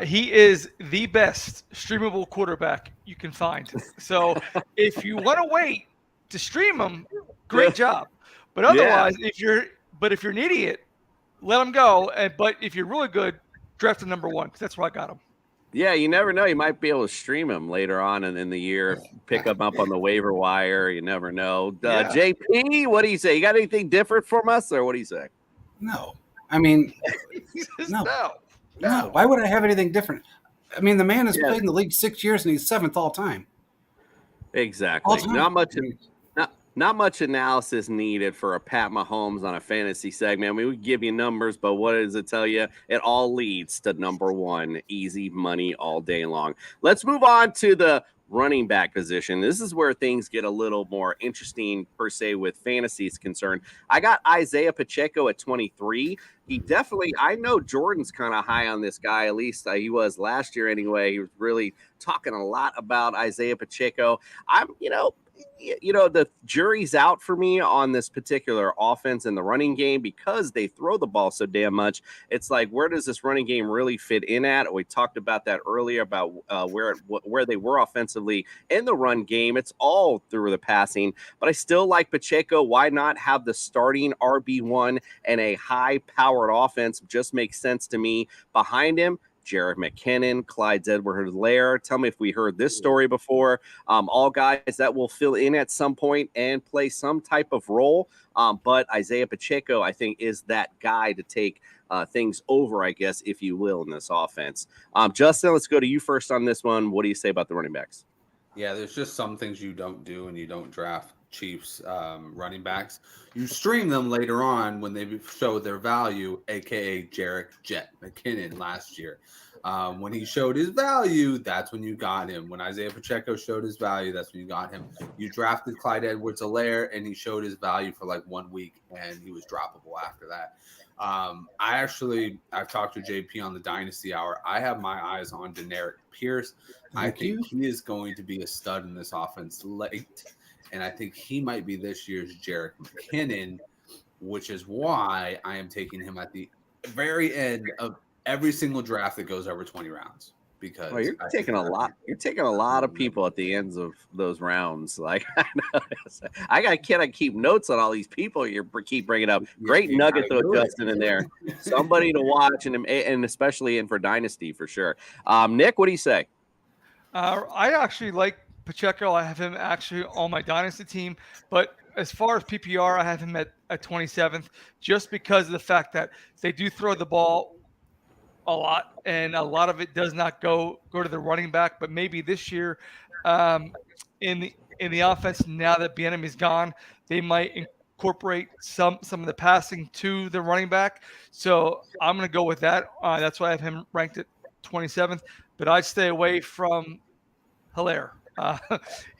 He is the best streamable quarterback you can find. So if you want to wait to stream him, great job. But otherwise, if you're an idiot, let him go. But if you're really good, draft him number 1 because that's where I got him. Yeah, you never know. You might be able to stream him later on in the year, pick him up on the waiver wire. You never know. JP, what do you say? You got anything different from us, or what do you say? No. I mean, no. Why would I have anything different? I mean, the man has played in the league 6 years, and he's 7th all time. Exactly. All time. Not much analysis needed for a Pat Mahomes on a fantasy segment. I mean, we give you numbers, but what does it tell you? It all leads to number 1, easy money all day long. Let's move on to the running back position. This is where things get a little more interesting, per se, with fantasy is concerned. I got Isaiah Pacheco at 23. He definitely, I know Jordan's kind of high on this guy, at least he was last year anyway. He was really talking a lot about Isaiah Pacheco. The jury's out for me on this particular offense in the running game because they throw the ball so damn much. It's like, where does this running game really fit in at? We talked about that earlier about where they were offensively in the run game. It's all through the passing, but I still like Pacheco. Why not have the starting RB1 and a high-powered offense? Just makes sense to me. Behind him, Jared McKinnon, Clyde Edwards-Helaire. Tell me if we heard this story before. All guys that will fill in at some point and play some type of role. But Isaiah Pacheco, I think, is that guy to take things over, I guess, if you will, in this offense. Justin, let's go to you first on this one. What do you say about the running backs? Yeah, there's just some things you don't do when you don't draft Chiefs running backs. You stream them later on when they show their value, a.k.a. Jarek Jet McKinnon last year. When he showed his value, that's when you got him. When Isaiah Pacheco showed his value, that's when you got him. You drafted Clyde Edwards-Helaire, and he showed his value for like 1 week, and he was droppable after that. I've talked to JP on the Dynasty Hour. I have my eyes on Deneric Pierce. I think he is going to be a stud in this offense late. And I think he might be this year's Jarek McKinnon, which is why I am taking him at the very end of every single draft that goes over 20 rounds. Because you're taking a lot. You're taking a lot of people at the ends of those rounds. Like I got to keep notes on all these people you keep bringing up. Great nugget though, Justin, in there. Somebody to watch and especially in for Dynasty for sure. Nick, what do you say? I actually like Pacheco. I have him actually on my Dynasty team, but as far as PPR, I have him at 27th just because of the fact that they do throw the ball a lot, and a lot of it does not go to the running back. But maybe this year, in the offense, now that Bieniemy's gone, they might incorporate some of the passing to the running back. So I'm going to go with that. That's why I have him ranked at 27th. But I'd stay away from Helaire.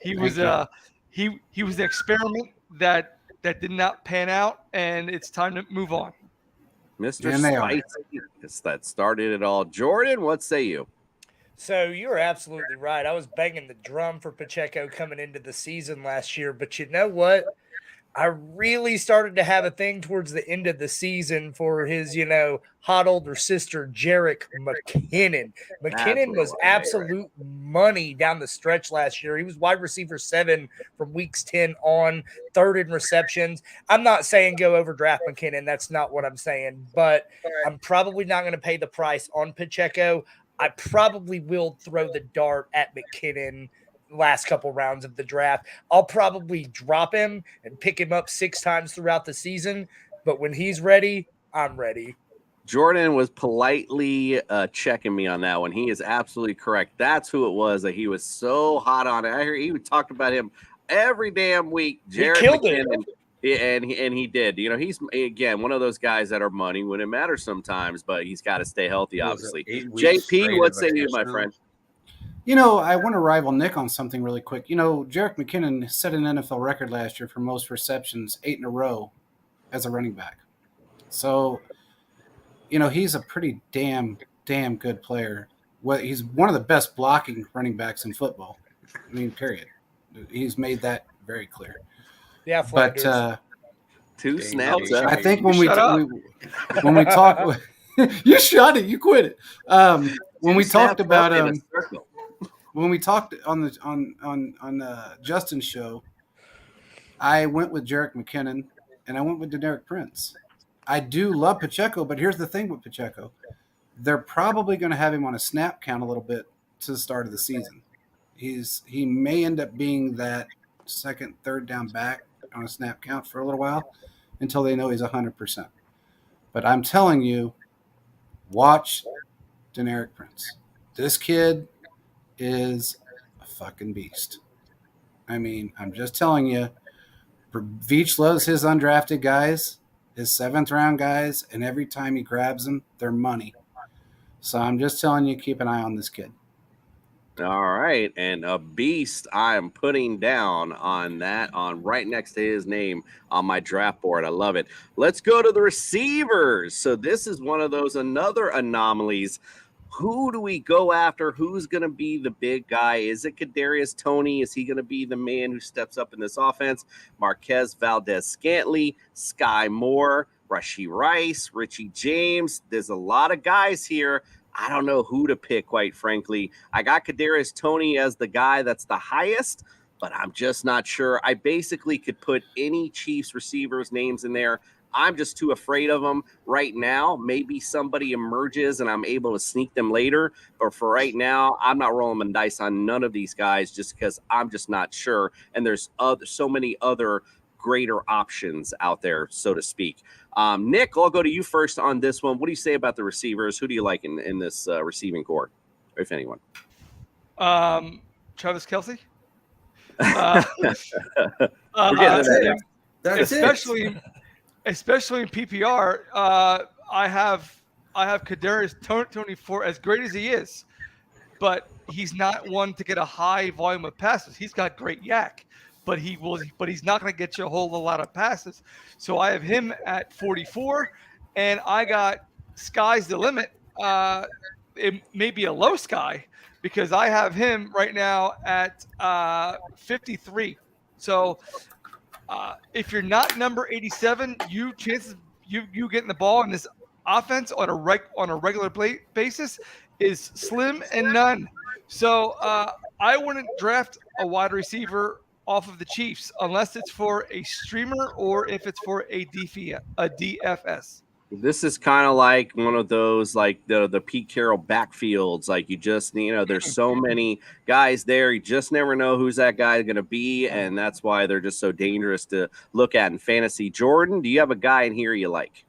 He was an experiment that did not pan out, and it's time to move on. Mr. Spicy, that started it all. Jordan, what say you? So you're absolutely right. I was banging the drum for Pacheco coming into the season last year, but you know what? I really started to have a thing towards the end of the season for his, hot older sister, Jerick McKinnon. McKinnon was absolute money down the stretch last year. He was wide receiver 7 from weeks 10 on, 3rd in receptions. I'm not saying go overdraft McKinnon. That's not what I'm saying, but I'm probably not going to pay the price on Pacheco. I probably will throw the dart at McKinnon last couple rounds of the draft. I'll probably drop him and pick him up 6 times throughout the season, but when he's ready, I'm ready. Jordan was politely checking me on that one. He is absolutely correct. That's who it was that he was so hot on. I hear he talked about him every damn week. Jared McKinnon. And he did. He's, again, one of those guys that are money when it matters sometimes, but he's got to stay healthy, obviously. JP, what say you, my friend? I want to rival Nick on something really quick. Jerick McKinnon set an NFL record last year for most receptions, 8 in a row as a running back. So, he's a pretty damn good player. Well, he's one of the best blocking running backs in football. Period. He's made that very clear. Yeah, Flanders. But 2 snaps. I think when we talk, you shot it. You quit it. When we talked about when we talked on Justin's show, I went with Jerick McKinnon and I went with Deneric Prince. I do love Pacheco, but here's the thing with Pacheco. They're probably going to have him on a snap count a little bit to the start of the season. He may end up being that 2nd, 3rd down back on a snap count for a little while until they know he's 100%. But I'm telling you, watch Deneric Prince. This kid is a fucking beast. I'm just telling you, Veach loves his undrafted guys, his 7th round guys, and every time he grabs them, they're money. So I'm just telling you, keep an eye on this kid. All right, and a beast I am putting down on that, on right next to his name on my draft board. I love it. Let's go to the receivers. So this is one of those another anomalies. Who do we go after? Who's going to be the big guy? Is it Kadarius Toney? Is he going to be the man who steps up in this offense? Marquez Valdez-Scantling, Sky Moore, Rashee Rice, Richie James. There's a lot of guys here. I don't know who to pick, quite frankly. I got Kadarius Toney as the guy that's the highest, but I'm just not sure. I basically could put any Chiefs receivers' names in there. I'm just too afraid of them right now. Maybe somebody emerges and I'm able to sneak them later. But for right now, I'm not rolling my dice on none of these guys just because I'm just not sure. And there's so many other greater options out there, so to speak. Nick, I'll go to you first on this one. What do you say about the receivers? Who do you like in this receiving core, if anyone? Travis Kelce. We're getting to that. Especially in PPR, I have Kadarius Toney for as great as he is, but he's not one to get a high volume of passes. He's got great yak, but he's not going to get you a whole lot of passes. So I have him at 44, and I got sky's the limit. It may be a low sky because I have him right now at 53. So. If you're not number 87, you getting the ball in this offense on a regular basis is slim and none. So I wouldn't draft a wide receiver off of the Chiefs unless it's for a streamer or if it's for a DFS. This is kind of like one of those, like the Pete Carroll backfields. Like you just, there's so many guys there. You just never know who's that guy going to be. And that's why they're just so dangerous to look at in fantasy. Jordan, do you have a guy in here you like?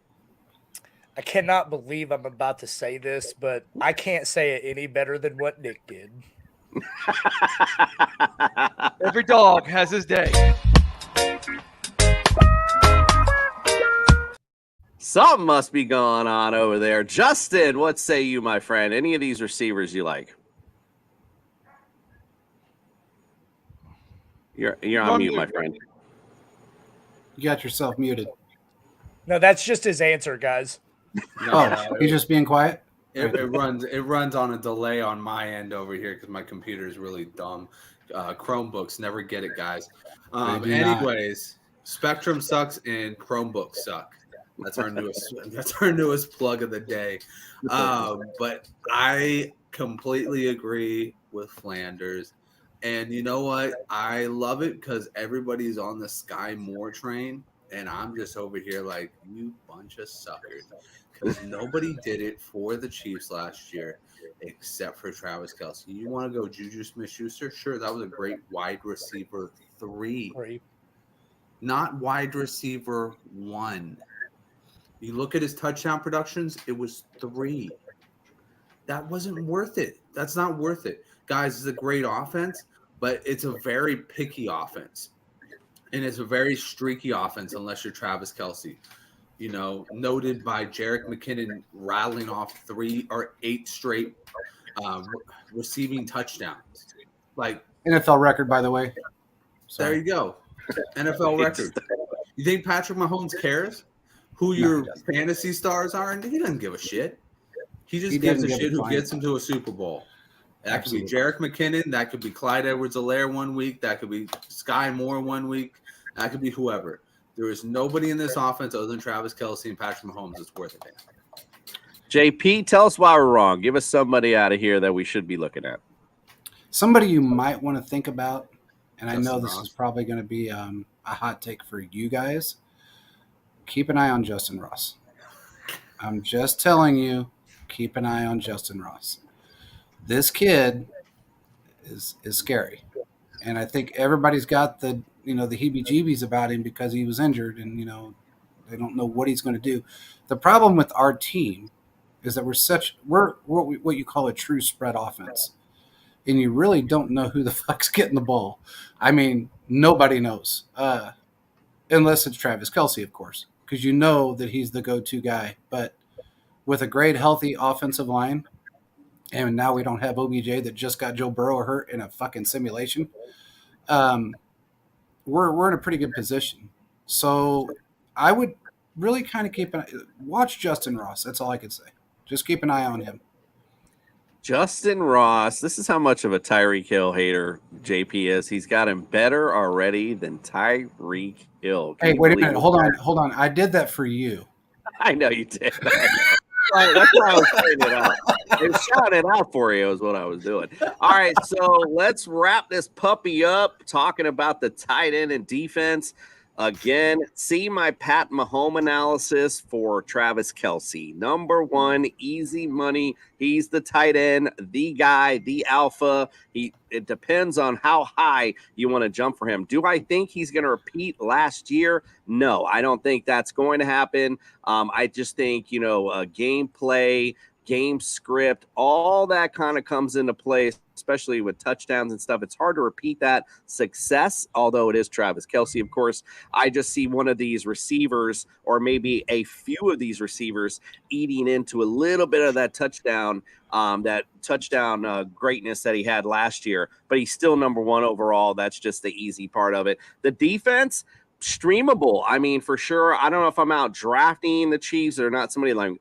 I cannot believe I'm about to say this, but I can't say it any better than what Nick did. Every dog has his day. Something must be going on over there. Justin, what say you, my friend? Any of these receivers you like? You're on mute, my friend. You got yourself muted. No, that's just his answer, guys. He's just being quiet? It runs on a delay on my end over here because my computer is really dumb. Chromebooks never get it, guys. Anyways, Spectrum sucks and Chromebooks suck. That's our newest plug of the day. But I completely agree with Flanders. And you know what? I love it because everybody's on the Sky Moore train. And I'm just over here like, you bunch of suckers. Because nobody did it for the Chiefs last year except for Travis Kelce. You want to go Juju Smith-Schuster? Sure, that was a great wide receiver 3. Not wide receiver 1. You look at his touchdown productions, it was 3. That wasn't worth it. That's not worth it. Guys, it's a great offense, but it's a very picky offense. And it's a very streaky offense unless you're Travis Kelce. You know, noted by Jerick McKinnon rattling off 3 or 8 straight receiving touchdowns. Like NFL record, by the way. There you go. NFL record. You think Patrick Mahomes cares who your fantasy stars are? And he doesn't give a shit. He just gives a shit who gets him to a Super Bowl. That could be Jerick McKinnon. That could be Clyde Edwards-Helaire one week. That could be Sky Moore one week. That could be whoever. There is nobody in this offense other than Travis Kelce and Patrick Mahomes that's worth it. JP, tell us why we're wrong. Give us somebody out of here that we should be looking at. Somebody you might want to think about, and I know this is probably going to be a hot take for you guys. Keep an eye on Justin Ross. I'm just telling you, keep an eye on Justin Ross. This kid is scary. And I think everybody's got the heebie-jeebies about him because he was injured and, they don't know what he's going to do. The problem with our team is that we're what you call a true spread offense. And you really don't know who the fuck's getting the ball. I mean, nobody knows. Unless it's Travis Kelce, of course, because you know that he's the go-to guy. But with a great, healthy offensive line, and now we don't have OBJ that just got Joe Burrow hurt in a fucking simulation, we're in a pretty good position. So I would really kind of watch Justin Ross. That's all I could say. Just keep an eye on him. Justin Ross, this is how much of a Tyreek Hill hater JP is. He's got him better already than Tyreek Hill. Hey, wait a minute. Hold on. I did that for you. I know you did. That's why I was saying it out. And shouting it out for you is what I was doing. All right, so let's wrap this puppy up talking about the tight end and defense. Again, see my Pat Mahomes analysis for Travis Kelce. Number 1, easy money. He's the tight end, the guy, the alpha. It depends on how high you want to jump for him. Do I think he's going to repeat last year? No, I don't think that's going to happen. I just think, gameplay, game script, all that kind of comes into play, especially with touchdowns and stuff. It's hard to repeat that success, although it is Travis Kelce, of course. I just see one of these receivers, or maybe a few of these receivers, eating into a little bit of that touchdown greatness that he had last year, but he's still number 1 overall. That's just the easy part of it. The defense, streamable. I mean, for sure. I don't know if I'm out drafting the Chiefs or not. Somebody like,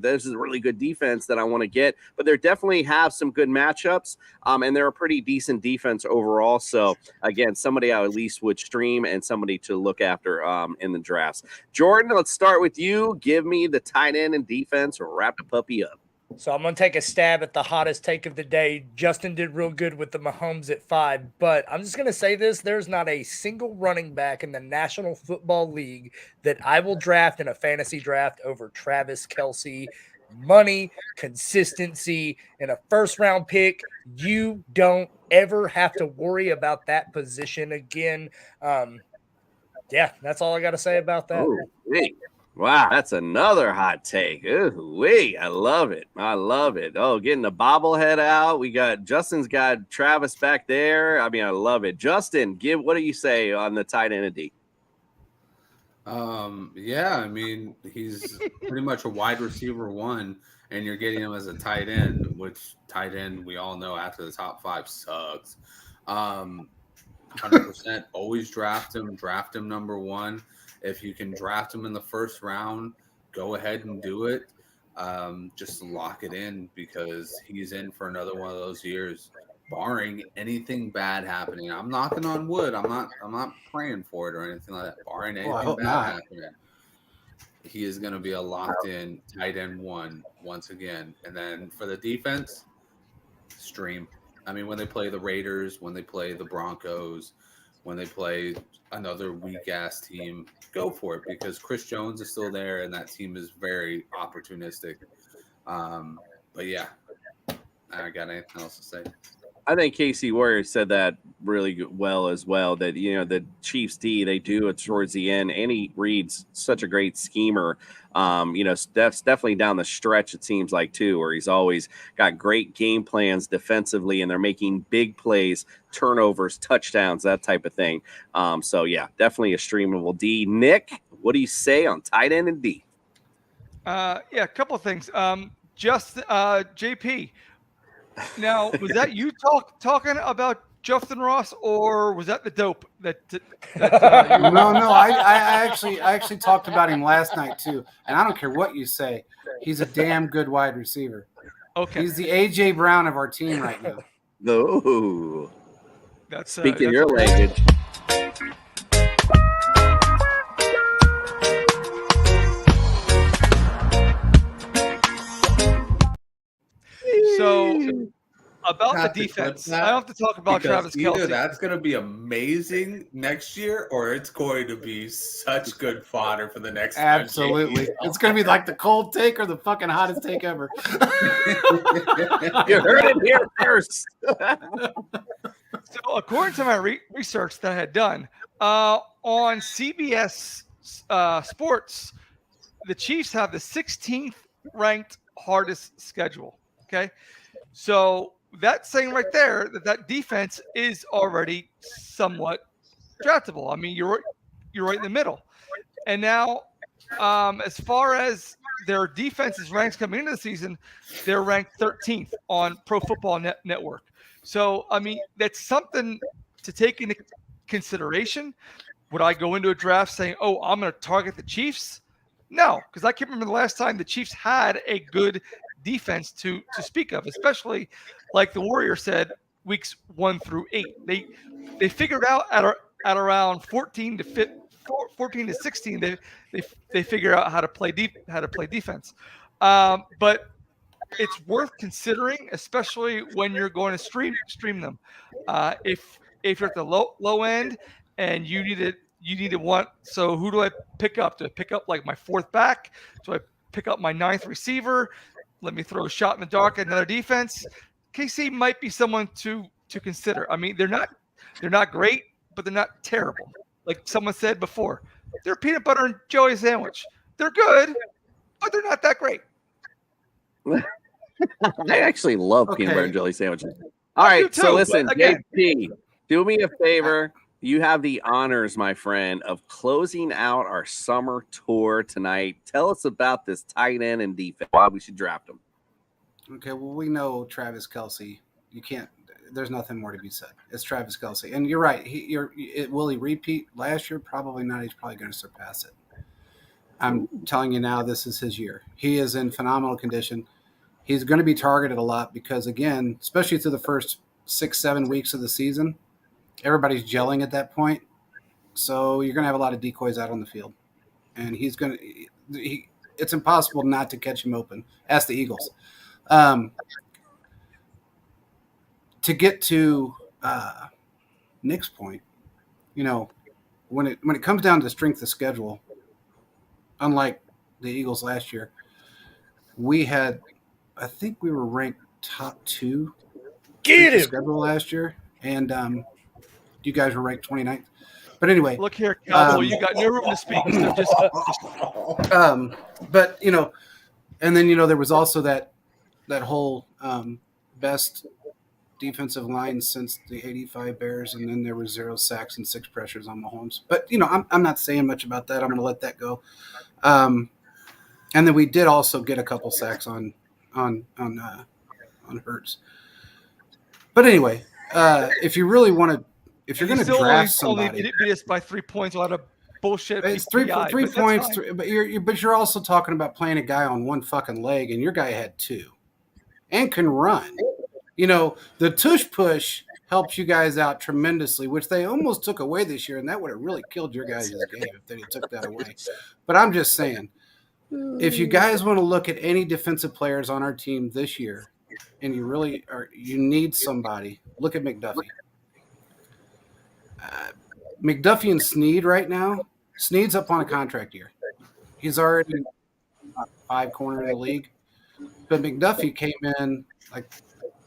this is a really good defense that I want to get, but they definitely have some good matchups. And they're a pretty decent defense overall. So again, somebody I at least would stream and somebody to look after in the drafts. Jordan, let's start with you. Give me the tight end and defense or wrap the puppy up. So I'm going to take a stab at the hottest take of the day. Justin did real good with the Mahomes at 5, but I'm just going to say this. There's not a single running back in the National Football League that I will draft in a fantasy draft over Travis Kelce. Money, consistency, and a first-round pick. You don't ever have to worry about that position again. That's all I got to say about that. Wow, that's another hot take. Ooh, I love it. I love it. Oh, getting the bobblehead out. Justin's got Travis back there. I mean, I love it. Justin, what do you say on the tight end of D? I mean, he's pretty much a wide receiver 1, and you're getting him as a tight end, which tight end we all know after the top 5 sucks. 100% always draft him number 1. If you can draft him in the first round, go ahead and do it. Just lock it in because he's in for another one of those years. barring anything bad happening. I'm knocking on wood. I'm not praying for it or anything like that. Barring anything hope bad not. happening, he is going to be a locked in tight end one once again. And then for the defense, stream. I mean, when they play the Raiders, when they play the Broncos, when they play another weak ass team, go for it because Chris Jones is still there and that team is very opportunistic. But yeah, I got anything else to say? I think Casey Warrior said that really well as well. That the Chiefs D, they do it towards the end. Andy Reid's such a great schemer. Steph's definitely down the stretch. It seems like too, where he's always got great game plans defensively, and they're making big plays, turnovers, touchdowns, that type of thing. So yeah, definitely a streamable D. Nick, what do you say on tight end and D? Yeah, a couple of things. Just JP. Now, was that you talking about Justin Ross, or was that the dope that No, I actually talked about him last night too, and I don't care what you say, he's a damn good wide receiver. Okay, he's the AJ Brown of our team right now. No, that's speaking that's your okay. language. So about the defense, I don't have to talk about Travis either Kelce. that's going to be amazing next year, or it's going to be such good fodder for the next. Absolutely, it's going to be like the cold take or the fucking hottest take ever. You heard it here first. So according to my research that I had done on CBS Sports, the Chiefs have the 16th ranked hardest schedule. Okay, so that's saying right there that defense is already somewhat draftable. I mean, you're right in the middle. And now, as far as their defense's ranks coming into the season, they're ranked 13th on Pro Football Network. So, I mean, that's something to take into consideration. Would I go into a draft saying, "Oh, I'm going to target the Chiefs"? No, because I can't remember the last time the Chiefs had a good defense to speak of, especially like the Warrior said, weeks 1 through 8. They figured out at around 14 to 16. They figure out how to play defense. But it's worth considering, especially when you're going to stream them. If you're at the low end and you need to want, so who do I pick up? Do I pick up like my fourth back? Do I pick up my ninth receiver? Let me throw a shot in the dark at another defense. KC might be someone to consider. I mean, they're not great, but they're not terrible. Like someone said before, they're peanut butter and jelly sandwich. They're good, but they're not that great. I actually love peanut butter and jelly sandwiches. All right, so listen, JP, do me a favor. You have the honors, my friend, of closing out our summer tour tonight. Tell us about this tight end and defense, why we should draft them. Okay, well, we know Travis Kelce. You can't. There's nothing more to be said. It's Travis Kelce, and you're right. Will he repeat last year? Probably not. He's probably going to surpass it. I'm telling you now, this is his year. He is in phenomenal condition. He's going to be targeted a lot because, again, especially through the first 6-7 weeks of the season, everybody's gelling at that point. So you're going to have a lot of decoys out on the field. And it's impossible not to catch him open. Ask the Eagles. To get to Nick's point, when it comes down to strength of schedule, unlike the Eagles last year, I think we were ranked top 2 schedule last year, and you guys were ranked 29th. But anyway, look here, Cowboy, you got no room to speak. So just but and then there was also that whole best defensive line since the '85 Bears, and then there was 0 sacks and 6 pressures on Mahomes. But I'm not saying much about that. I'm going to let that go. And then we did also get a couple sacks on Hurts. But anyway, if you really want to, if you're going to draft somebody, only beat us by 3 points. A lot of bullshit. It's three points. But you're also talking about playing a guy on one fucking leg, and your guy had 2, and can run. You know, the tush push helps you guys out tremendously, which they almost took away this year, and that would have really killed your guys' game if they took that away. But I'm just saying, if you guys want to look at any defensive players on our team this year, and you need somebody, look at McDuffie. McDuffie and Snead right now. Snead's up on a contract year. He's already top 5 corner in the league. But McDuffie came in like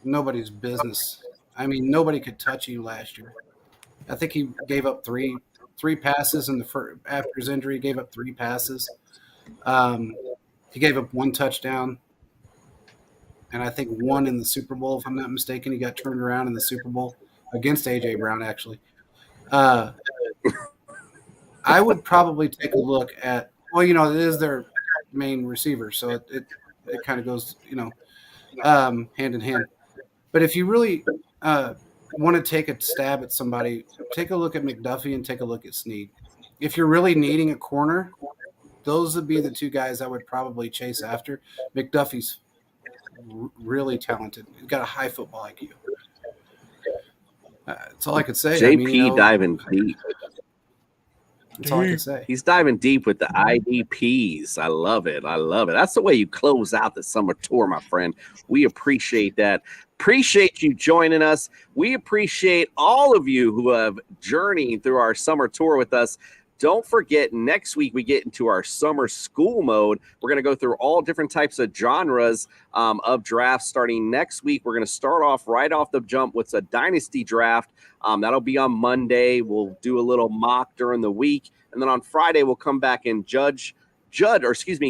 nobody's business. I mean, nobody could touch him last year. I think he gave up three passes in the first, after his injury. He gave up 3 passes. He gave up 1 touchdown, and I think 1 in the Super Bowl, if I'm not mistaken. He got turned around in the Super Bowl against A.J. Brown, actually. I would probably take a look at, well, you know, it is their main receiver, so it kind of goes, you know, hand in hand. But if you really want to take a stab at somebody, take a look at McDuffie and take a look at Snead. If you're really needing a corner, those would be the 2 guys I would probably chase after. McDuffie's really talented. He's got a high football IQ. That's all I could say. JP I mean, you know, diving deep. That's all I can say. He's diving deep with the IDPs. I love it. I love it. That's the way you close out the summer tour, my friend. We appreciate that. Appreciate you joining us. We appreciate all of you who have journeyed through our summer tour with us. Don't forget, next week we get into our summer school mode. We're going to go through all different types of genres of drafts starting next week. We're going to start off right off the jump with a dynasty draft. That'll be on Monday. We'll do a little mock during the week. And then on Friday, we'll come back and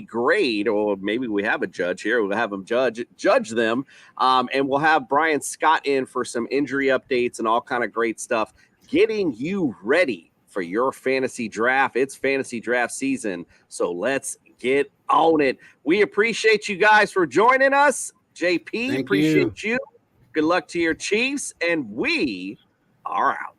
grade, or maybe we have a judge here. We'll have them judge them. And we'll have Brian Scott in for some injury updates and all kind of great stuff, getting you ready for your fantasy draft. It's fantasy draft season, so let's get on it. We appreciate you guys for joining us. JP, appreciate you. Good luck to your Chiefs, and we are out.